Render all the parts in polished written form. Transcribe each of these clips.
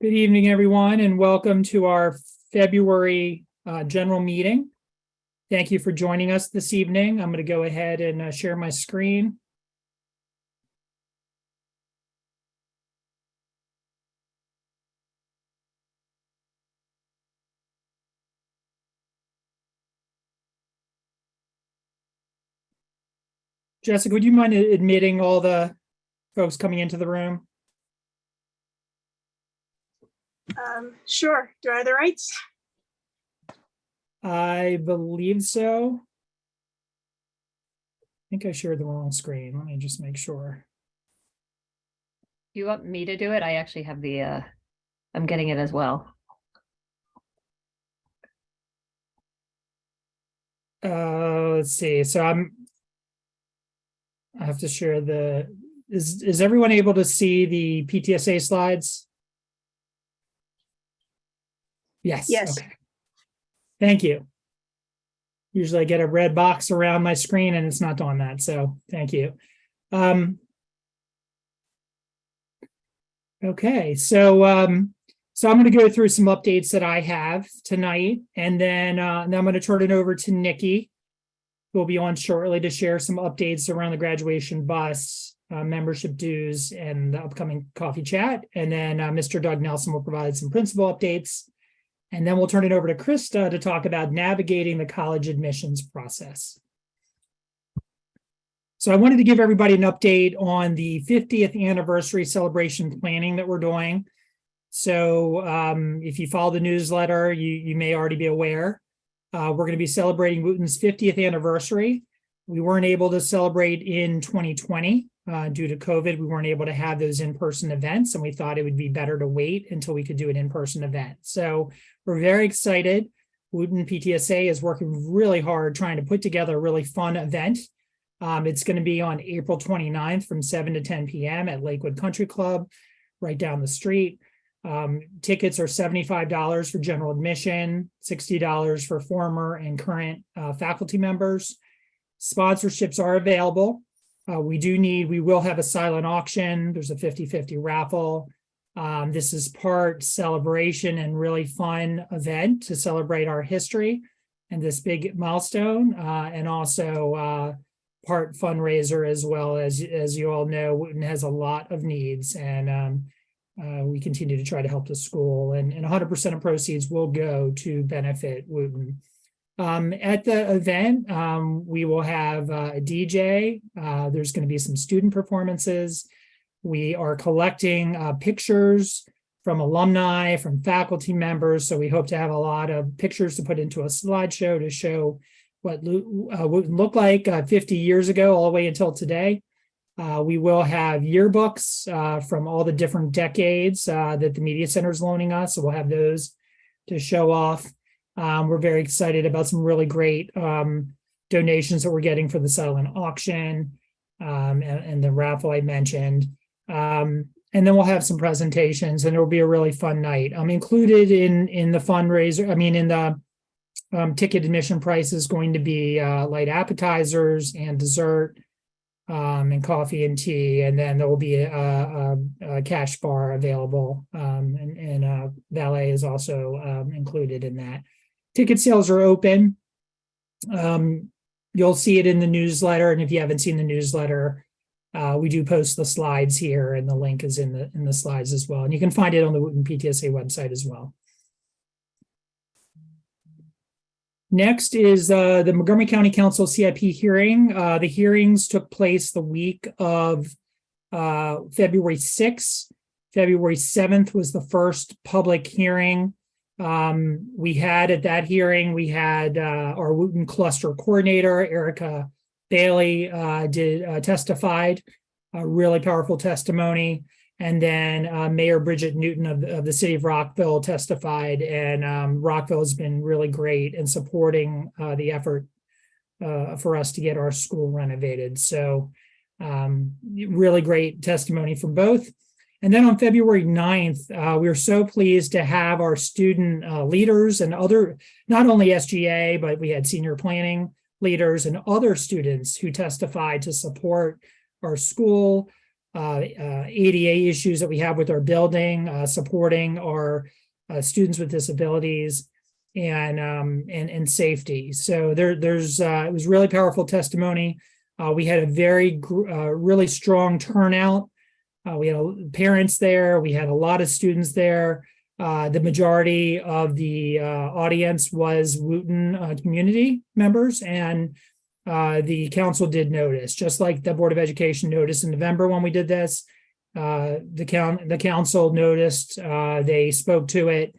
Good evening, everyone, and welcome to our February general meeting. Thank you for joining us this evening. I'm going to go ahead and share my screen. Jessica, would you mind admitting all the folks coming into the room? Sure. Do I have the rights? I believe so. I think I shared the wrong screen. Let me just make sure. You want me to do it? I actually have the, I'm getting it as well. Let's see. So I have to share is everyone able to see the PTSA slides? Yes. Yes. Okay. Thank you. Usually I get a red box around my screen and it's not doing that. So thank you. Okay. So I'm going to go through some updates that I have tonight, and then I'm going to turn it over to Nikki, who will be on shortly to share some updates around the graduation bus, membership dues, and the upcoming coffee chat. And then Mr. Doug Nelson will provide some principal updates. And then we'll turn it over to Krista to talk about navigating the college admissions process. So I wanted to give everybody an update on the 50th anniversary celebration planning that we're doing. So if you follow the newsletter, you may already be aware. We're going to be celebrating Wooten's 50th anniversary. We weren't able to celebrate in 2020 due to COVID. We weren't able to have those in-person events, and we thought it would be better to wait until we could do an in-person event. So we're very excited. Wooten PTSA is working really hard trying to put together a really fun event. It's going to be on April 29th from 7 to 10 p.m. at Lakewood Country Club, right down the street. Tickets are $75 for general admission, $60 for former and current faculty members. Sponsorships are available. We will have a silent auction. There's a 50-50 raffle. This is part celebration and really fun event to celebrate our history and this big milestone, and also part fundraiser as well. As you all know, Wooten has a lot of needs, and we continue to try to help the school, and 100% of proceeds will go to benefit Wooten. At the event, we will have a DJ. There's going to be some student performances. We are collecting pictures from alumni, from faculty members. So we hope to have a lot of pictures to put into a slideshow to show what Wooten looked like 50 years ago, all the way until today. We will have yearbooks from all the different decades that the Media Center is loaning us. So we'll have those to show off. We're very excited about some really great donations that we're getting for the silent auction and the raffle I mentioned. And then we'll have some presentations, and it will be a really fun night. Included in the fundraiser, in the ticket admission price is going to be light appetizers and dessert, and coffee and tea, and then there will be a cash bar available, and valet is also included in that. Ticket sales are open. You'll see it in the newsletter, and if you haven't seen the newsletter, we do post the slides here, and the link is in the slides as well, and you can find it on the Wooten PTSA website as well. Next is the Montgomery County Council CIP hearing. The hearings took place the week of February 6th. February 7th was the first public hearing. We had at that hearing, we had our Wooten cluster coordinator, Erica Bailey, testified, a really powerful testimony. And then Mayor Bridget Newton of the city of Rockville testified, and Rockville has been really great in supporting the effort for us to get our school renovated. So really great testimony from both. And then on February 9th, we were so pleased to have our student leaders and other, not only SGA, but we had senior planning leaders and other students who testified to support our school. ADA issues that we have with our building, supporting our students with disabilities, and safety. So there's it was really powerful testimony. We had a really strong turnout. We had parents there. We had a lot of students there. The majority of the audience was Wooten community members, and the council did notice, just like the Board of Education noticed in November when we did this. The council noticed. They spoke to it,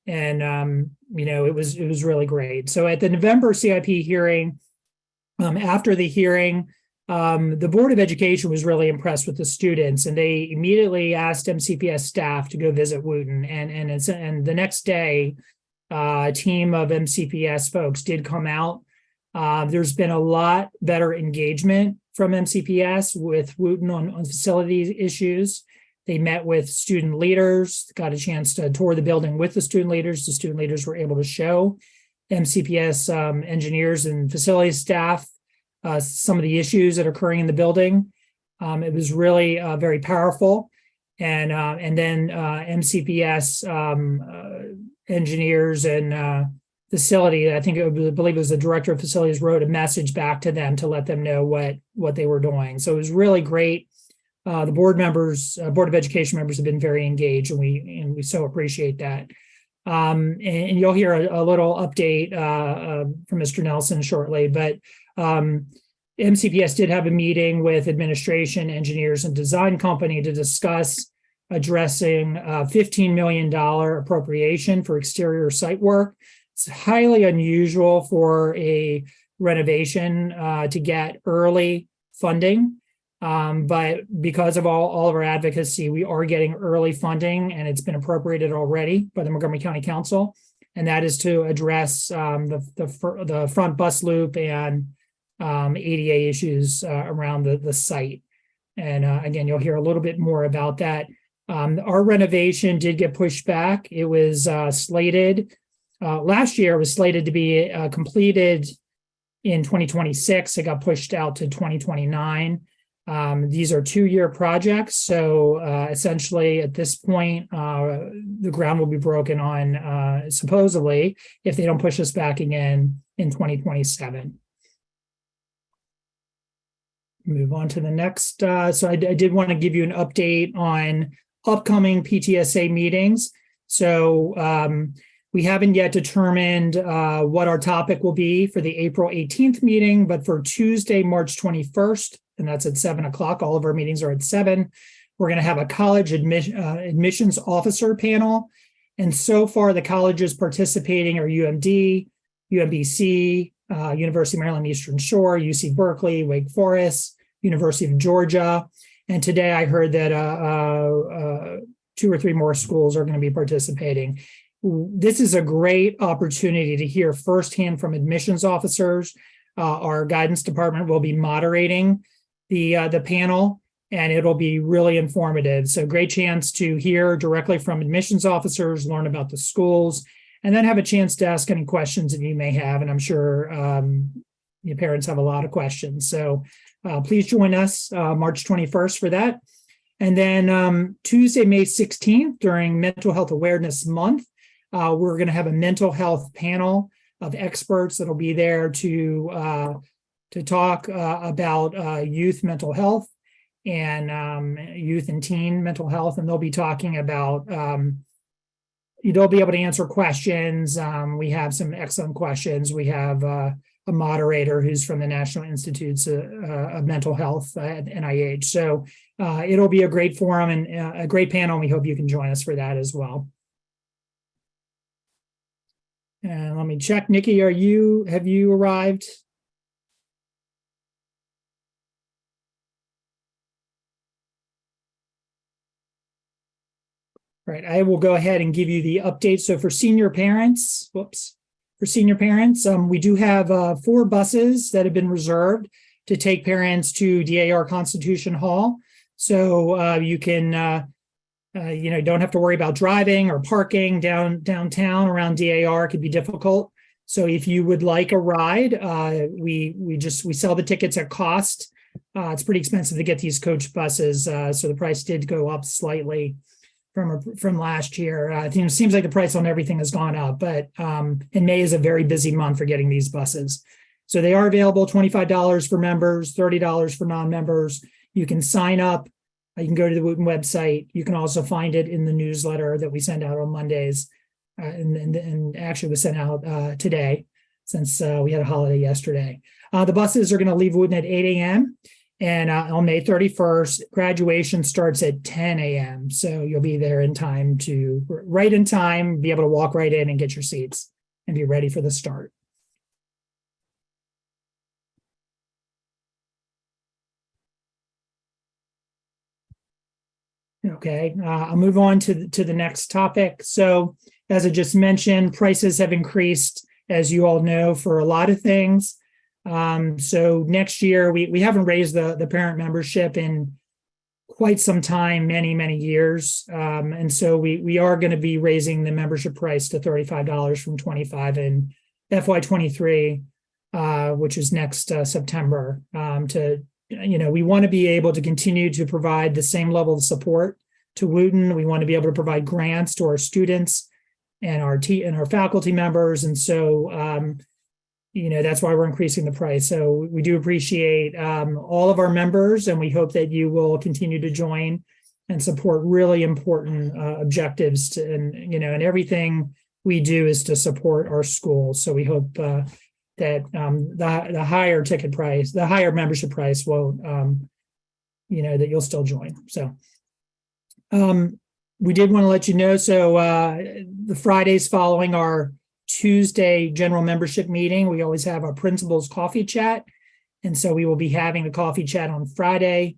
and it was really great. So at the November CIP hearing, after the hearing, the Board of Education was really impressed with the students, and they immediately asked MCPS staff to go visit Wooten. And the next day, a team of MCPS folks did come out. There's been a lot better engagement from MCPS with Wooten on facility issues. They met with student leaders, got a chance to tour the building with the student leaders. The student leaders were able to show MCPS engineers and facility staff some of the issues that are occurring in the building. It was really very powerful. And then MCPS engineers and facility, I believe it was the director of facilities, wrote a message back to them to let them know what they were doing. So it was really great. The Board of Education members have been very engaged, and we so appreciate that. And you'll hear a little update from Mr. Nelson shortly, but MCPS did have a meeting with administration, engineers, and design company to discuss addressing a $15 million appropriation for exterior site work. It's highly unusual for a renovation to get early funding. But because of all of our advocacy, we are getting early funding, and it's been appropriated already by the Montgomery County Council. And that is to address the front bus loop and ADA issues around the site. And again, you'll hear a little bit more about that. Our renovation did get pushed back. It was slated last year. It was slated to be completed in 2026. It got pushed out to 2029. These are 2-year projects. So essentially at this point, the ground will be broken on supposedly, if they don't push us back again, in 2027. Move on to the next. So I did want to give you an update on upcoming PTSA meetings. So we haven't yet determined what our topic will be for the April 18th meeting, but for Tuesday, March 21st, and that's at 7 o'clock. All of our meetings are at 7. We're going to have a college admissions officer panel. And so far, the colleges participating are UMD, UMBC, University of Maryland Eastern Shore, UC Berkeley, Wake Forest, University of Georgia. And today I heard that 2 or 3 more schools are going to be participating. This is a great opportunity to hear firsthand from admissions officers. Our guidance department will be moderating the panel, and it'll be really informative. So great chance to hear directly from admissions officers, learn about the schools, and then have a chance to ask any questions that you may have. And I'm sure your parents have a lot of questions. So please join us March 21st for that. And then Tuesday, May 16th, during Mental Health Awareness Month, we're going to have a mental health panel of experts that'll be there to talk about youth mental health and youth and teen mental health. And they'll be talking about, they'll be able to answer questions. We have some excellent questions. We have a moderator who's from the National Institutes of Mental Health at NIH. So it'll be a great forum and a great panel. We hope you can join us for that as well. And let me check. Nikki, have you arrived? Right, I will go ahead and give you the update. So for senior parents, we do have 4 buses that have been reserved to take parents to DAR Constitution Hall. So you can, don't have to worry about driving or parking downtown around DAR. It could be difficult. So if you would like a ride, we sell the tickets at cost. It's pretty expensive to get these coach buses, so the price did go up slightly from last year. It seems like the price on everything has gone up, but and May is a very busy month for getting these buses. So they are available, $25 for members, $30 for non-members. You can sign up. You can go to the Wooten website. You can also find it in the newsletter that we send out on Mondays, and actually was sent out today, since we had a holiday yesterday. The buses are going to leave Wooten at 8 a.m. And on May 31st, graduation starts at 10 a.m. So you'll be there in time, be able to walk right in and get your seats and be ready for the start. Okay, I'll move on to the next topic. So as I just mentioned, prices have increased, as you all know, for a lot of things. So next year, we haven't raised the parent membership in quite some time, many years. And so we are going to be raising the membership price to $35 from $25 in FY23, which is next September. We want to be able to continue to provide the same level of support to Wooten. We want to be able to provide grants to our students and our faculty members. And so, that's why we're increasing the price. So we do appreciate all of our members, and we hope that you will continue to join and support really important objectives. And everything we do is to support our schools. So we hope that the higher ticket price, the higher membership price will, that you'll still join. So we did want to let you know, so the Fridays following our Tuesday general membership meeting, we always have our principals coffee chat. And so we will be having a coffee chat on Friday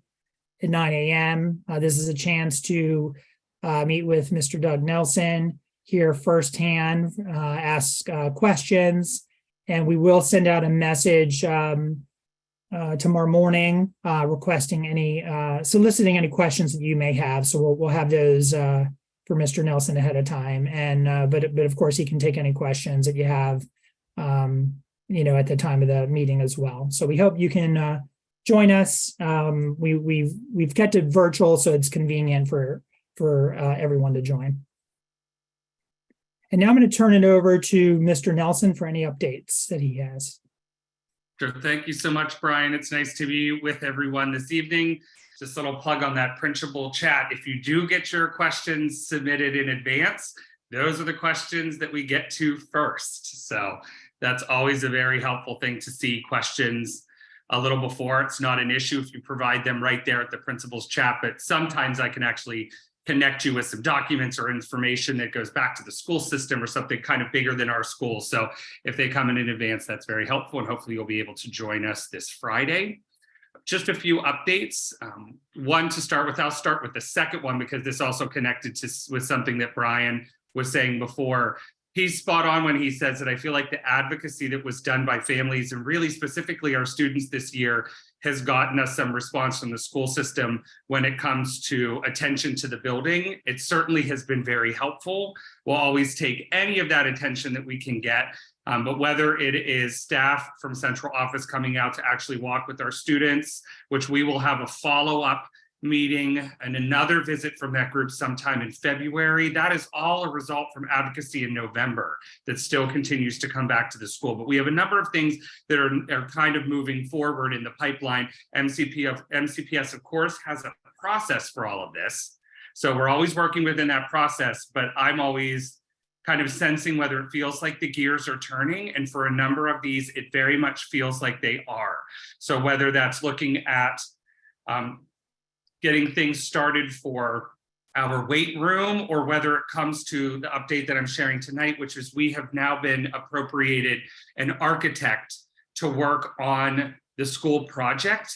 at 9 a.m. This is a chance to meet with Mr. Doug Nelson, hear firsthand, ask questions, and we will send out a message tomorrow morning requesting soliciting any questions that you may have. So we'll have those for Mr. Nelson ahead of time. And but of course he can take any questions that you have at the time of the meeting as well. So we hope you can join us. We've kept it virtual, so it's convenient for everyone to join. And now I'm going to turn it over to Mr. Nelson for any updates that he has. Sure. Thank you so much, Brian. It's nice to be with everyone this evening. Just a little plug on that Printable chat. If you do get your questions submitted in advance, those are the questions that we get to first. So that's always a very helpful thing to see questions a little before. It's not an issue if you provide them right there at the Principal's chat, but sometimes I can actually connect you with some documents or information that goes back to the school system or something kind of bigger than our school. So if they come in advance, that's very helpful, and hopefully you'll be able to join us this Friday. Just a few updates. One to start with, I'll start with the second one because this also connected with something that Brian was saying before. He's spot on when he says that I feel like the advocacy that was done by families and really specifically our students this year has gotten us some response from the school system when it comes to attention to the building. It certainly has been very helpful. We'll always take any of that attention that we can get, but whether it is staff from central office coming out to actually walk with our students, which we will have a follow-up meeting and another visit from that group sometime in February. That is all a result from advocacy in November that still continues to come back to the school. But we have a number of things that are kind of moving forward in the pipeline. MCPS, of course, has a process for all of this. So we're always working within that process, but I'm always kind of sensing whether it feels like the gears are turning. And for a number of these, it very much feels like they are. So whether that's looking at getting things started for our weight room, or whether it comes to the update that I'm sharing tonight, which is we have now been appropriated an architect to work on the school project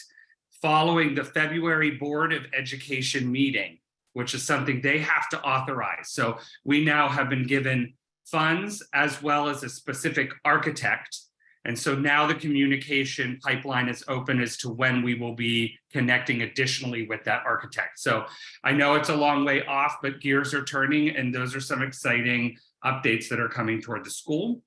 following the February Board of Education meeting, which is something they have to authorize. So we now have been given funds as well as a specific architect. And so now the communication pipeline is open as to when we will be connecting additionally with that architect. So I know it's a long way off, but gears are turning, and those are some exciting updates that are coming toward the school.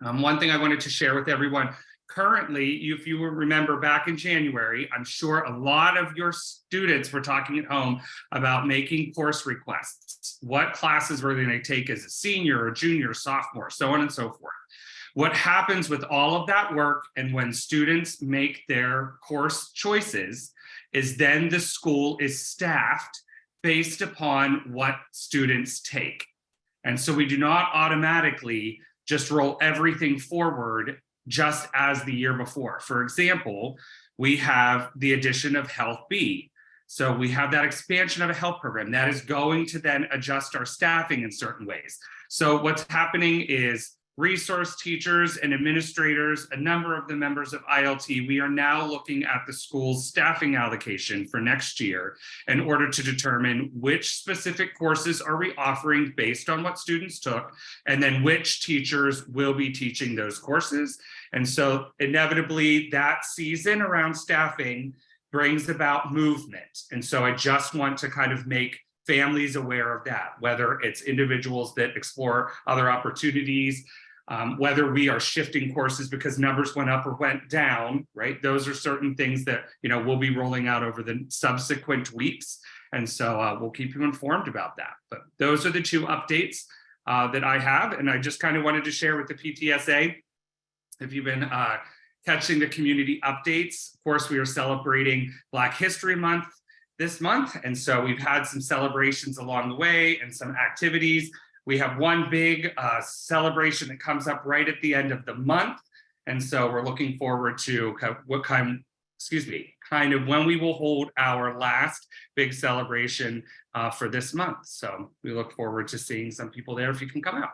One thing I wanted to share with everyone, currently, if you remember back in January, I'm sure a lot of your students were talking at home about making course requests. What classes were they going to take as a senior or junior, sophomore, so on and so forth. What happens with all of that work and when students make their course choices is then the school is staffed based upon what students take. And so we do not automatically just roll everything forward just as the year before. For example, we have the addition of Health B. So we have that expansion of a health program that is going to then adjust our staffing in certain ways. So what's happening is resource teachers and administrators, a number of the members of ILT, we are now looking at the school's staffing allocation for next year in order to determine which specific courses are we offering based on what students took, and then which teachers will be teaching those courses. And so inevitably that season around staffing brings about movement. And so I just want to kind of make families aware of that, whether it's individuals that explore other opportunities, whether we are shifting courses because numbers went up or went down, right? Those are certain things that, we'll be rolling out over the subsequent weeks. And so we'll keep you informed about that. But those are the two updates that I have. And I just kind of wanted to share with the PTSA. If you've been catching the community updates, of course, we are celebrating Black History Month this month. And so we've had some celebrations along the way and some activities. We have one big celebration that comes up right at the end of the month. And so we're looking forward to kind of when we will hold our last big celebration for this month. So we look forward to seeing some people there if you can come out.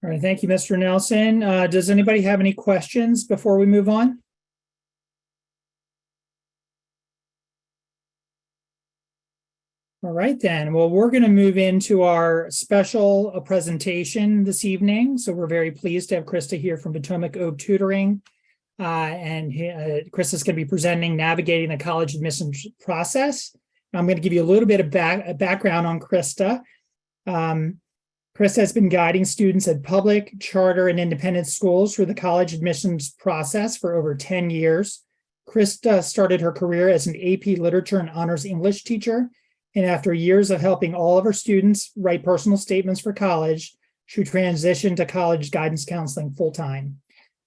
All right, thank you, Mr. Nelson. Does anybody have any questions before we move on? All right, then. Well, we're going to move into our special presentation this evening. So we're very pleased to have Krista here from Potomac Oak Tutoring. Krista's going to be presenting Navigating the College Admissions Process. I'm going to give you a little bit of background on Krista. Krista has been guiding students at public, charter, and independent schools through the college admissions process for over 10 years. Krista started her career as an AP Literature and Honors English teacher, and after years of helping all of her students write personal statements for college, she transitioned to college guidance counseling full-time.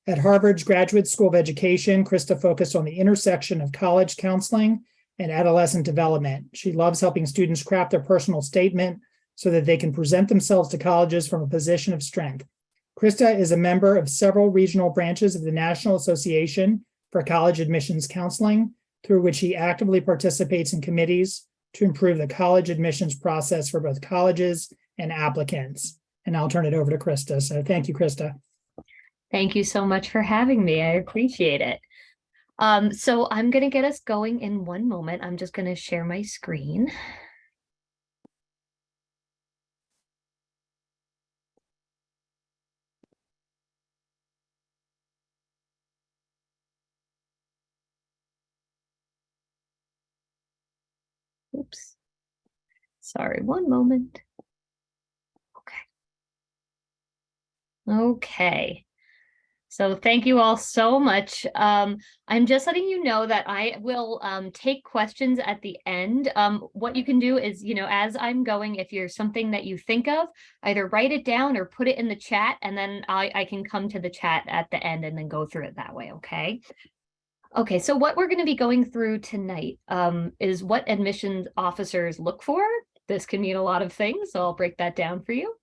At Harvard's Graduate School of Education, Krista focused on the intersection of college counseling and adolescent development. She loves helping students craft their personal statement so that they can present themselves to colleges from a position of strength. Krista is a member of several regional branches of the National Association for College Admissions Counseling, through which she actively participates in committees to improve the college admissions process for both colleges and applicants. And I'll turn it over to Krista. So thank you, Krista. Thank you so much for having me. I appreciate it. So I'm going to get us going in one moment. I'm just going to share my screen. Oops. Sorry, one moment. Okay. So thank you all so much. I'm just letting you know that I will take questions at the end. What you can do is, as I'm going, if you're something that you think of, either write it down or put it in the chat, and then I can come to the chat at the end and then go through it that way, okay? Okay, so what we're going to be going through tonight is what admissions officers look for. This can mean a lot of things, so I'll break that down for you.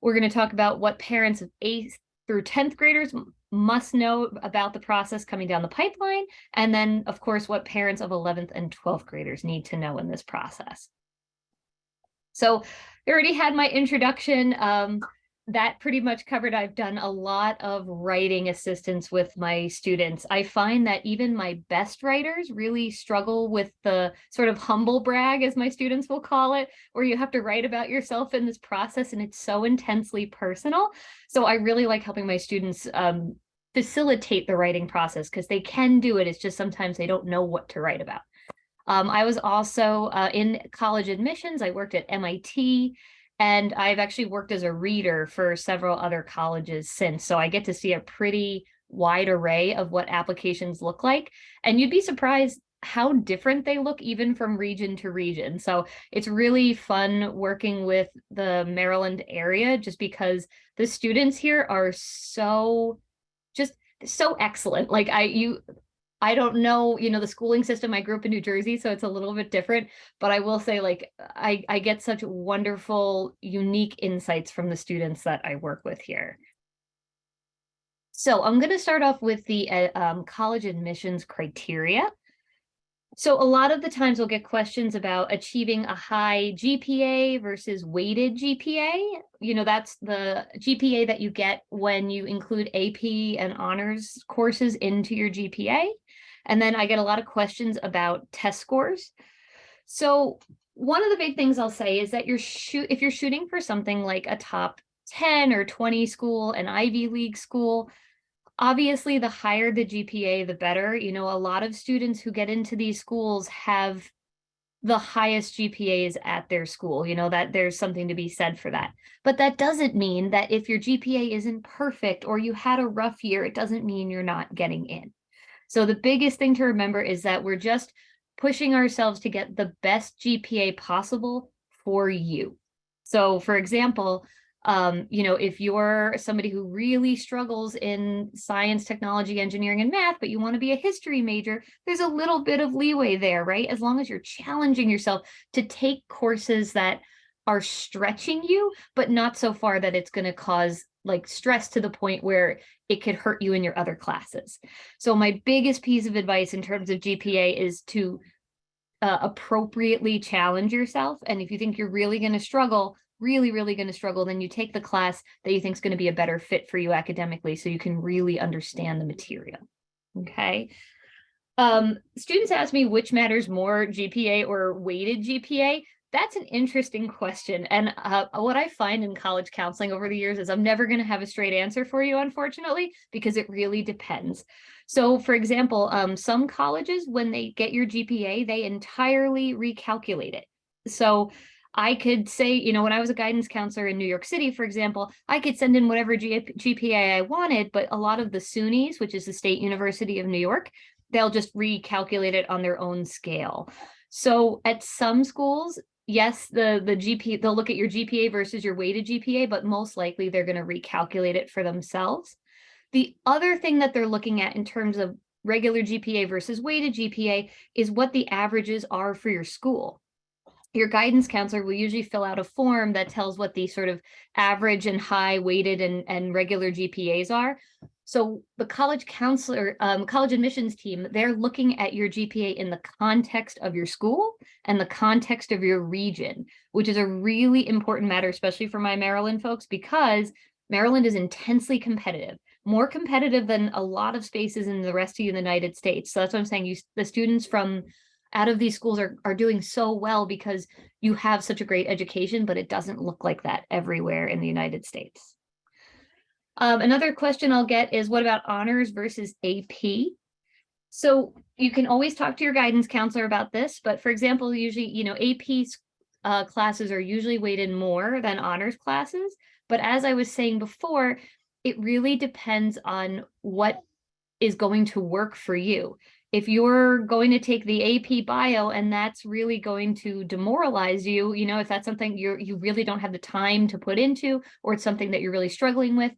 We're going to talk about what parents of 8th through 10th graders must know about the process coming down the pipeline, and then, of course, what parents of 11th and 12th graders need to know in this process. So I already had my introduction. That pretty much covered. I've done a lot of writing assistance with my students. I find that even my best writers really struggle with the sort of humble brag, as my students will call it, where you have to write about yourself in this process, and it's so intensely personal. So I really like helping my students facilitate the writing process, because they can do it. It's just sometimes they don't know what to write about. I was also in college admissions. I worked at MIT. And I've actually worked as a reader for several other colleges since. So I get to see a pretty wide array of what applications look like. And you'd be surprised how different they look even from region to region. So it's really fun working with the Maryland area just because the students here are so excellent. Like I don't know, the schooling system. I grew up in New Jersey, so it's a little bit different, but I will say, like, I get such wonderful, unique insights from the students that I work with here. So I'm going to start off with the college admissions criteria. So a lot of the times we'll get questions about achieving a high GPA versus weighted GPA. That's the GPA that you get when you include AP and honors courses into your GPA. And then I get a lot of questions about test scores. So one of the big things I'll say is that if you're shooting for something like a top 10 or 20 school, an Ivy League school, obviously, the higher the GPA, the better. A lot of students who get into these schools have the highest GPAs at their school, that there's something to be said for that. But that doesn't mean that if your GPA isn't perfect or you had a rough year, it doesn't mean you're not getting in. So the biggest thing to remember is that we're just pushing ourselves to get the best GPA possible for you. So for example, if you're somebody who really struggles in science, technology, engineering, and math, but you want to be a history major, there's a little bit of leeway there, right? As long as you're challenging yourself to take courses that are stretching you, but not so far that it's going to cause like stress to the point where it could hurt you in your other classes. So my biggest piece of advice in terms of GPA is to appropriately challenge yourself. And if you think you're really going to struggle, really going to struggle, then you take the class that you think is going to be a better fit for you academically so you can really understand the material. Okay. Students ask me which matters more, GPA or weighted GPA. That's an interesting question. And what I find in college counseling over the years is I'm never going to have a straight answer for you, unfortunately, because it really depends. So for example, some colleges, when they get your GPA, they entirely recalculate it. So I could say, when I was a guidance counselor in New York City, for example, I could send in whatever GPA I wanted, but a lot of the SUNYs, which is the State University of New York, they'll just recalculate it on their own scale. So at some schools, yes, the GPA, they'll look at your GPA versus your weighted GPA, but most likely they're going to recalculate it for themselves. The other thing that they're looking at in terms of regular GPA versus weighted GPA is what the averages are for your school. Your guidance counselor will usually fill out a form that tells what the sort of average and high weighted and regular GPAs are. So the college counselor, college admissions team, they're looking at your GPA in the context of your school and the context of your region, which is a really important matter, especially for my Maryland folks, because Maryland is intensely competitive, more competitive than a lot of spaces in the rest of the United States. So that's what I'm saying. The students from out of these schools are doing so well because you have such a great education, but it doesn't look like that everywhere in the United States. Another question I'll get is, what about honors versus AP? So you can always talk to your guidance counselor about this, but for example, usually, AP classes are usually weighted more than honors classes. But as I was saying before, it really depends on what is going to work for you. If you're going to take the AP bio and that's really going to demoralize you, if that's something you really don't have the time to put into, or it's something that you're really struggling with,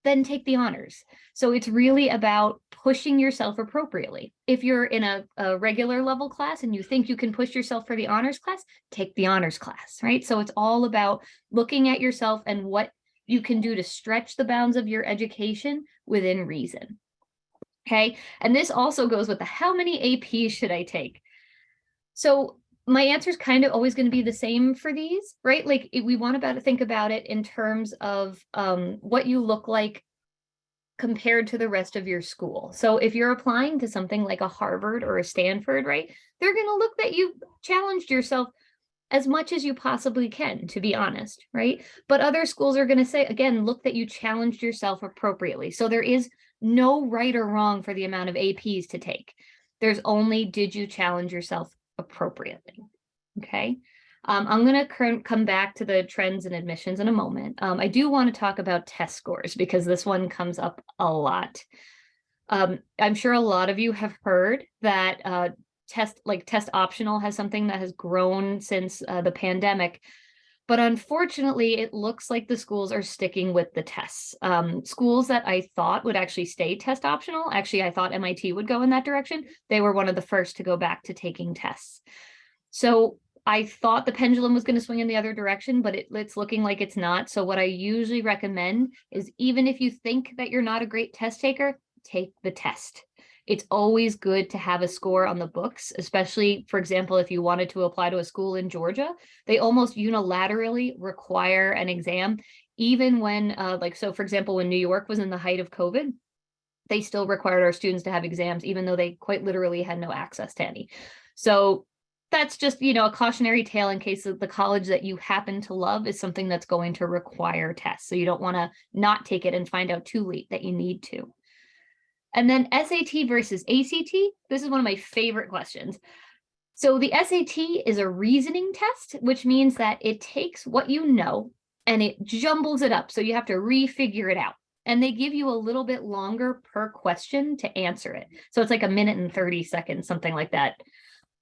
then take the honors. So it's really about pushing yourself appropriately. If you're in a regular level class and you think you can push yourself for the honors class, take the honors class, right? So it's all about looking at yourself and what you can do to stretch the bounds of your education within reason. Okay. And this also goes with the how many APs should I take? So my answer is kind of always going to be the same for these, right? Like we want to think about it in terms of what you look like compared to the rest of your school. So if you're applying to something like a Harvard or a Stanford, right, they're going to look that you challenged yourself as much as you possibly can, to be honest, right? But other schools are going to say, again, look that you challenged yourself appropriately. So there is no right or wrong for the amount of APs to take. There's only, did you challenge yourself appropriately? Okay. I'm going to come back to the trends and admissions in a moment. I do want to talk about test scores because this one comes up a lot. I'm sure a lot of you have heard that test optional has something that has grown since the pandemic. But unfortunately, it looks like the schools are sticking with the tests. Schools that I thought would actually stay test optional, actually, I thought MIT would go in that direction. They were one of the first to go back to taking tests. So I thought the pendulum was going to swing in the other direction, but it's looking like it's not. So what I usually recommend is even if you think that you're not a great test taker, take the test. It's always good to have a score on the books, especially, for example, if you wanted to apply to a school in Georgia, they almost unilaterally require an exam, even when, so for example, when New York was in the height of COVID, they still required our students to have exams, even though they quite literally had no access to any. So that's just, a cautionary tale in case the college that you happen to love is something that's going to require tests. So you don't want to not take it and find out too late that you need to. And then SAT versus ACT, this is one of my favorite questions. So the SAT is a reasoning test, which means that it takes what you know and it jumbles it up. So you have to refigure it out. And they give you a little bit longer per question to answer it. So it's like 1 minute and 30 seconds, something like that.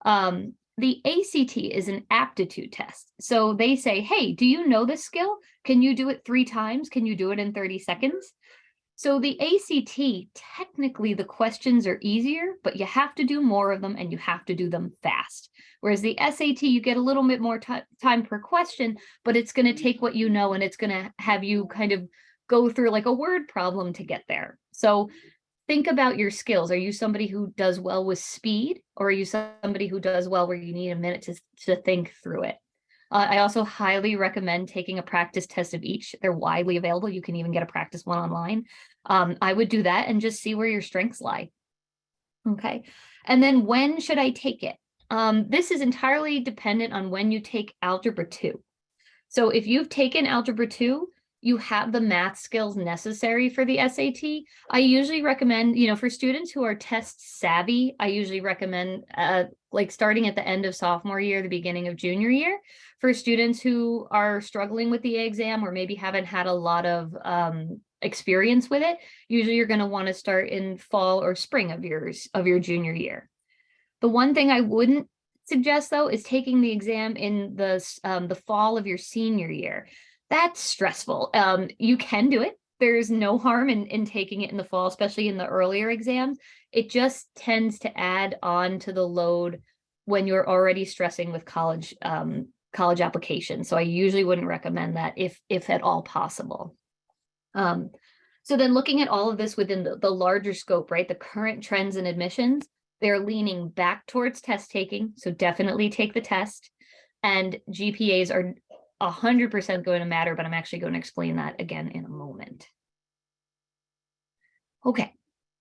The ACT is an aptitude test. So they say, hey, do you know this skill? Can you do it 3 times? Can you do it in 30 seconds? So the ACT, technically the questions are easier, but you have to do more of them and you have to do them fast. Whereas the SAT, you get a little bit more time per question, but it's going to take what you know and it's going to have you kind of go through like a word problem to get there. So think about your skills. Are you somebody who does well with speed, or are you somebody who does well where you need a minute to think through it? I also highly recommend taking a practice test of each. They're widely available. You can even get a practice one online. I would do that and just see where your strengths lie. Okay. And then when should I take it? This is entirely dependent on when you take Algebra 2. So if you've taken Algebra 2, you have the math skills necessary for the SAT. I usually recommend, for students who are test savvy, I usually recommend starting at the end of sophomore year, the beginning of junior year. For students who are struggling with the exam or maybe haven't had a lot of experience with it, usually you're going to want to start in fall or spring of your junior year. The one thing I wouldn't suggest, though, is taking the exam in the fall of your senior year. That's stressful. You can do it. There's no harm in taking it in the fall, especially in the earlier exams. It just tends to add on to the load when you're already stressing with college applications. So I usually wouldn't recommend that if at all possible. So then looking at all of this within the larger scope, right? The current trends and admissions, they're leaning back towards test taking. So definitely take the test, and GPAs are 100% going to matter, but I'm actually going to explain that again in a moment. Okay,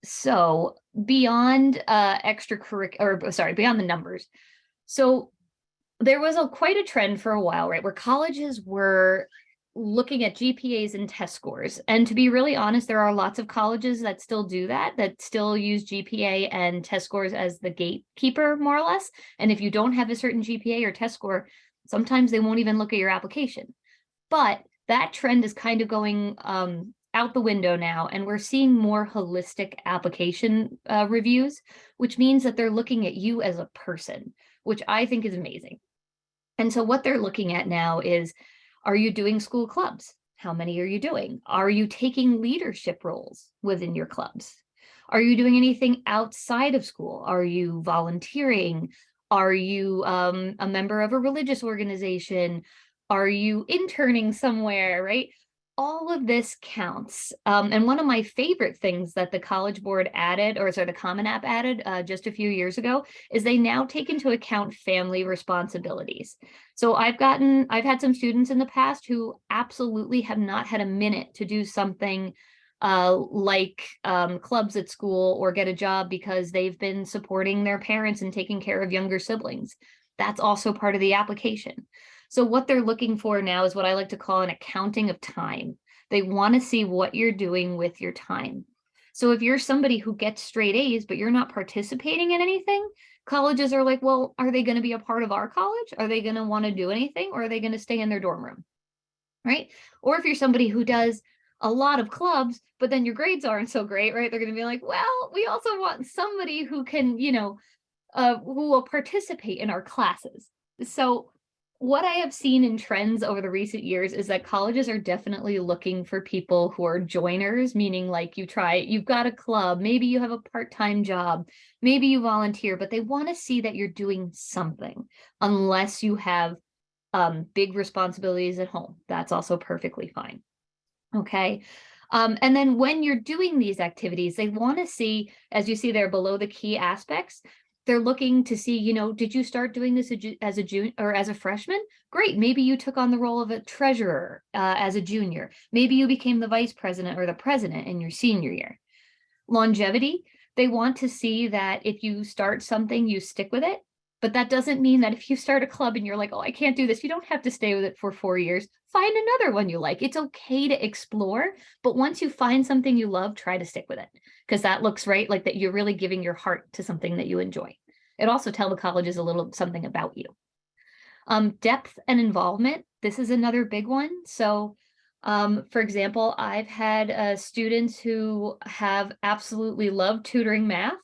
so beyond beyond the numbers. So there was quite a trend for a while, right, where colleges were looking at GPAs and test scores. And to be really honest, there are lots of colleges that still do that still use GPA and test scores as the gatekeeper, more or less. And if you don't have a certain GPA or test score, sometimes they won't even look at your application. But that trend is kind of going out the window now, and we're seeing more holistic application reviews, which means that they're looking at you as a person, which I think is amazing. And so what they're looking at now is, are you doing school clubs? How many are you doing? Are you taking leadership roles within your clubs? Are you doing anything outside of school? Are you volunteering? Are you a member of a religious organization? Are you interning somewhere, right? All of this counts. And one of my favorite things that the College Board added, the Common App added just a few years ago, is they now take into account family responsibilities. So I've had some students in the past who absolutely have not had a minute to do something like clubs at school or get a job because they've been supporting their parents and taking care of younger siblings. That's also part of the application. So what they're looking for now is what I like to call an accounting of time. They want to see what you're doing with your time. So if you're somebody who gets straight A's, but you're not participating in anything, colleges are like, well, are they going to be a part of our college? Are they going to want to do anything? Or are they going to stay in their dorm room? Right? Or if you're somebody who does a lot of clubs, but then your grades aren't so great, right? They're going to be like, well, we also want somebody who can, who will participate in our classes. So what I have seen in trends over the recent years is that colleges are definitely looking for people who are joiners, meaning like you've got a club, maybe you have a part-time job, maybe you volunteer, but they want to see that you're doing something, unless you have big responsibilities at home. That's also perfectly fine. Okay. And then when you're doing these activities, they want to see, as you see there below the key aspects, they're looking to see, did you start doing this as a junior or as a freshman? Great. Maybe you took on the role of a treasurer as a junior. Maybe you became the vice president or the president in your senior year. Longevity, they want to see that if you start something, you stick with it. But that doesn't mean that if you start a club and you're like, oh, I can't do this, you don't have to stay with it for 4 years. Find another one you like. It's okay to explore, but once you find something you love, try to stick with it, because that looks right, like that you're really giving your heart to something that you enjoy. It also tells the colleges a little something about you. Depth and involvement, this is another big one. So for example, I've had students who have absolutely loved tutoring math,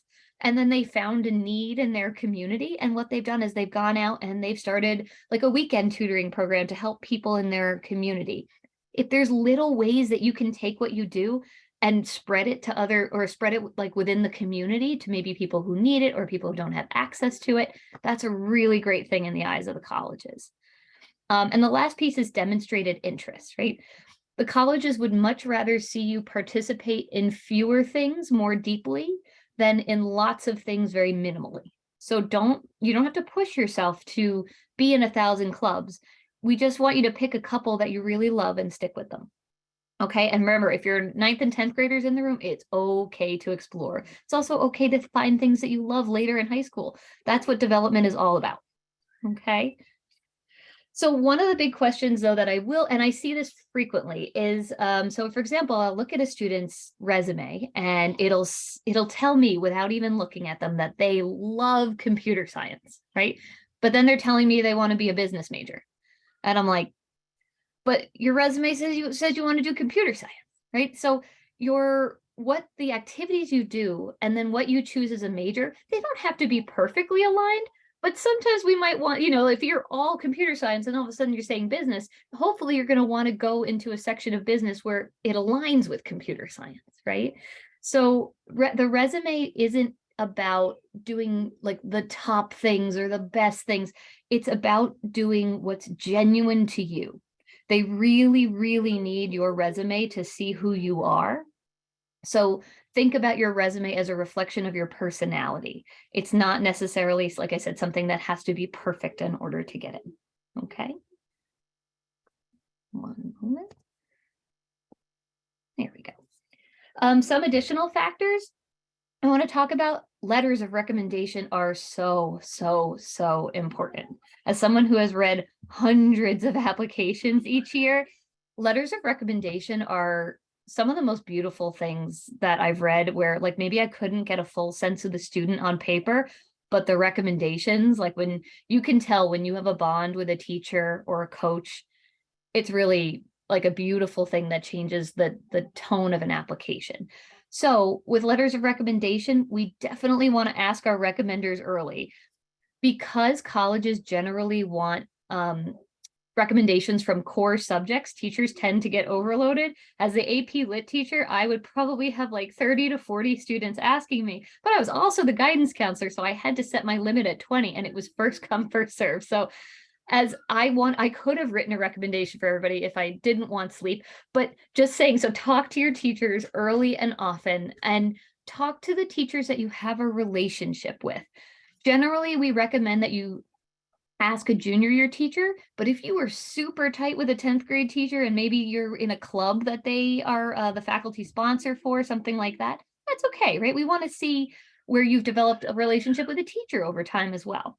and then they found a need in their community. And what they've done is they've gone out and they've started like a weekend tutoring program to help people in their community. If there's little ways that you can take what you do and spread it to spread it like within the community to maybe people who need it or people who don't have access to it, that's a really great thing in the eyes of the colleges. And the last piece is demonstrated interest, right? The colleges would much rather see you participate in fewer things more deeply than in lots of things very minimally. So you don't have to push yourself to be in 1,000 clubs. We just want you to pick a couple that you really love and stick with them. Okay. And remember, if you're 9th and 10th graders in the room, it's okay to explore. It's also okay to find things that you love later in high school. That's what development is all about. Okay. So one of the big questions, though, that and I see this frequently is, so for example, I'll look at a student's resume and it'll tell me without even looking at them that they love computer science, right? But then they're telling me they want to be a business major. And I'm like, but your resume says you want to do computer science, right? So what the activities you do and then what you choose as a major, they don't have to be perfectly aligned. But sometimes we might want, if you're all computer science and all of a sudden you're saying business, hopefully you're going to want to go into a section of business where it aligns with computer science, right? So the resume isn't about doing like the top things or the best things. It's about doing what's genuine to you. They really, really need your resume to see who you are. So think about your resume as a reflection of your personality. It's not necessarily, like I said, something that has to be perfect in order to get it. Okay. One moment. There we go. Some additional factors I want to talk about. Letters of recommendation are so, so, so important. As someone who has read hundreds of applications each year, letters of recommendation are some of the most beautiful things that I've read, where like maybe I couldn't get a full sense of the student on paper, but the recommendations, like when you can tell when you have a bond with a teacher or a coach, it's really like a beautiful thing that changes the tone of an application. So with letters of recommendation, we definitely want to ask our recommenders early, because colleges generally want recommendations from core subjects. Teachers tend to get overloaded. As the AP Lit teacher, I would probably have like 30 to 40 students asking me, but I was also the guidance counselor, so I had to set my limit at 20, and it was first come, first serve. So I could have written a recommendation for everybody if I didn't want sleep, but just saying, so talk to your teachers early and often, and talk to the teachers that you have a relationship with. Generally, we recommend that you ask a junior year teacher, but if you were super tight with a 10th grade teacher and maybe you're in a club that they are the faculty sponsor for, something like that, that's okay, right? We want to see where you've developed a relationship with a teacher over time as well.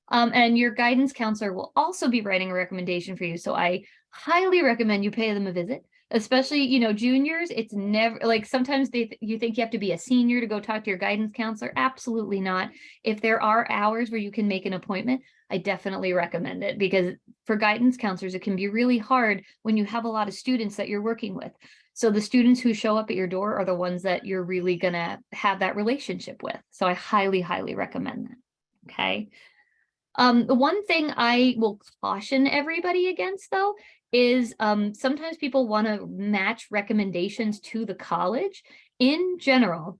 And your guidance counselor will also be writing a recommendation for you. So I highly recommend you pay them a visit. Especially, you know, juniors, it's never like sometimes you think you have to be a senior to go talk to your guidance counselor. Absolutely not. If there are hours where you can make an appointment, I definitely recommend it, because for guidance counselors, it can be really hard when you have a lot of students that you're working with. So the students who show up at your door are the ones that you're really gonna have that relationship with. So I highly, highly recommend that. Okay. The one thing I will caution everybody against, though, is sometimes people want to match recommendations to the college. In general,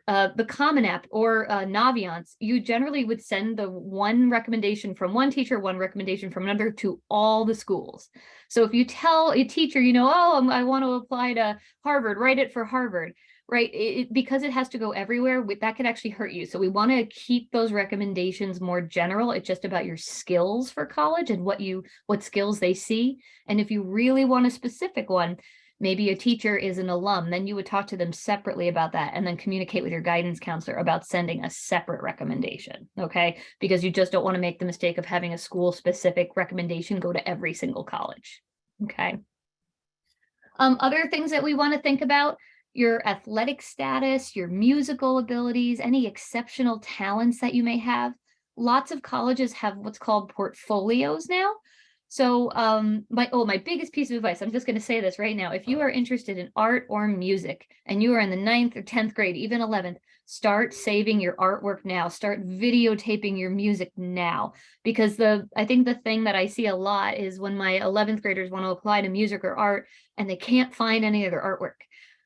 the Common App or Naviance, you generally would send the one recommendation from one teacher, one recommendation from another to all the schools. So if you tell a teacher, you know, oh, I want to apply to Harvard, write it for Harvard, right? Because it has to go everywhere, that could actually hurt you. So we want to keep those recommendations more general. It's just about your skills for college and what skills they see. And if you really want a specific one, maybe a teacher is an alum, then you would talk to them separately about that and then communicate with your guidance counselor about sending a separate recommendation, okay? Because you just don't want to make the mistake of having a school-specific recommendation go to every single college, okay? Other things that we want to think about, your athletic status, your musical abilities, any exceptional talents that you may have. Lots of colleges have what's called portfolios now. So my biggest piece of advice, I'm just going to say this right now. If you are interested in art or music and you are in the 9th or 10th grade, even 11th, start saving your artwork now. Start videotaping your music now. Because I think the thing that I see a lot is when my 11th graders want to apply to music or art and they can't find any of their artwork.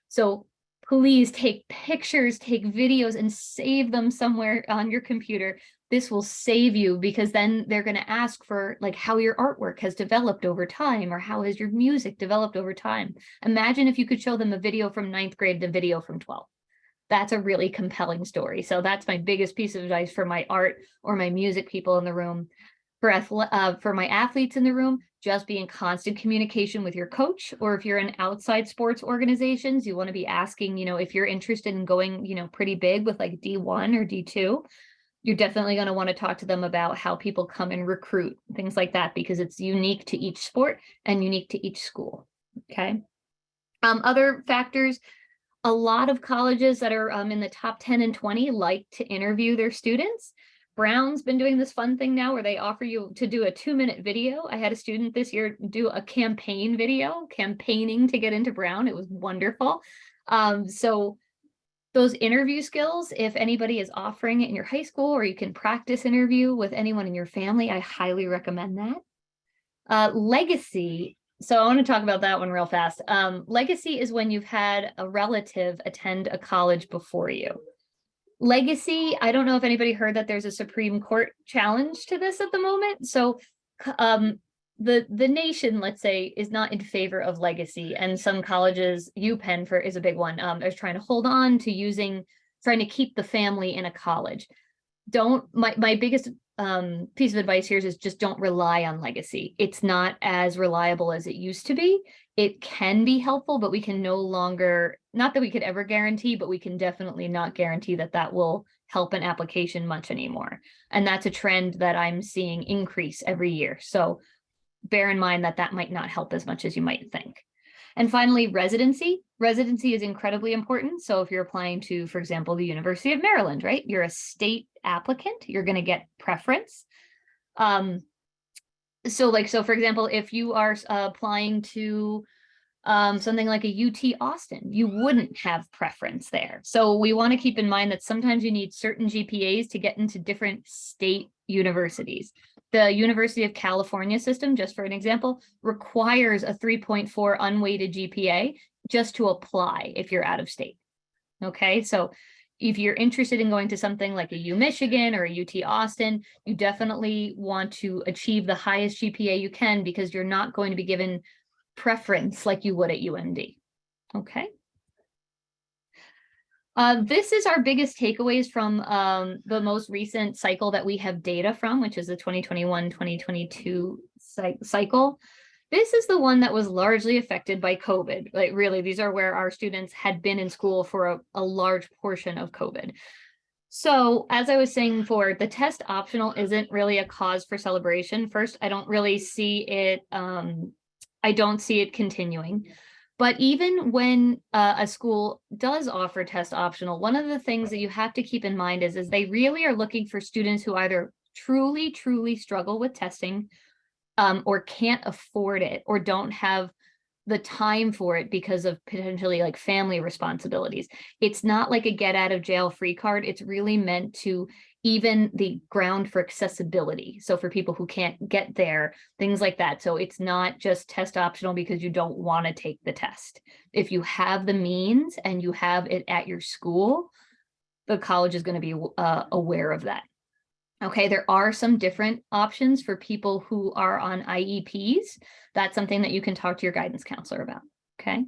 So please take pictures, take videos, and save them somewhere on your computer. This will save you, because then they're going to ask for like how your artwork has developed over time, or how has your music developed over time. Imagine if you could show them a video from 9th grade to video from 12th. That's a really compelling story. So that's my biggest piece of advice for my art or my music people in the room. For my athletes in the room, just be in constant communication with your coach, or if you're in outside sports organizations, you want to be asking, you know, if you're interested in going, you know, pretty big with like D1 or D2, you're definitely going to want to talk to them about how people come and recruit, things like that, because it's unique to each sport and unique to each school. Okay. Other factors, a lot of colleges that are in the top 10 and 20 like to interview their students. Brown's been doing this fun thing now where they offer you to do a 2-minute video. I had a student this year do a campaign video, campaigning to get into Brown. It was wonderful. So those interview skills, if anybody is offering it in your high school, or you can practice interview with anyone in your family, I highly recommend that. Legacy. So I want to talk about that one real fast. Legacy is when you've had a relative attend a college before you. Legacy, I don't know if anybody heard that there's a Supreme Court challenge to this at the moment. So the nation, let's say, is not in favor of legacy, and some colleges, UPenn is a big one, is trying to hold on to trying to keep the family in a college. My biggest piece of advice here is just don't rely on legacy. It's not as reliable as it used to be. It can be helpful, but we can no longer, not that we could ever guarantee, but we can definitely not guarantee that will help an application much anymore. And that's a trend that I'm seeing increase every year. So bear in mind that might not help as much as you might think. And finally, residency. Residency is incredibly important. So if you're applying to, for example, the University of Maryland, right? You're a state applicant, you're going to get preference. So for example, if you are applying to something like a UT Austin, you wouldn't have preference there. So we want to keep in mind that sometimes you need certain GPAs to get into different state universities. The University of California system, just for an example, requires a 3.4 unweighted GPA just to apply if you're out of state. Okay, so if you're interested in going to something like a U Michigan or a UT Austin, you definitely want to achieve the highest GPA you can, because you're not going to be given preference like you would at UMD. Okay. This is our biggest takeaways from the most recent cycle that we have data from, which is the 2021-2022 cycle. This is the one that was largely affected by COVID. Like really, these are where our students had been in school for a large portion of COVID. So as I was saying before, the test optional isn't really a cause for celebration. First, I don't really see it, I don't see it continuing. But even when a school does offer test optional, one of the things that you have to keep in mind is they really are looking for students who either truly struggle with testing, or can't afford it, or don't have the time for it because of potentially like family responsibilities. It's not like a get out of jail free card. It's really meant to even the ground for accessibility. So for people who can't get there, things like that. So it's not just test optional because you don't want to take the test. If you have the means and you have it at your school, the college is going to be aware of that. Okay, there are some different options for people who are on IEPs. That's something that you can talk to your guidance counselor about, okay?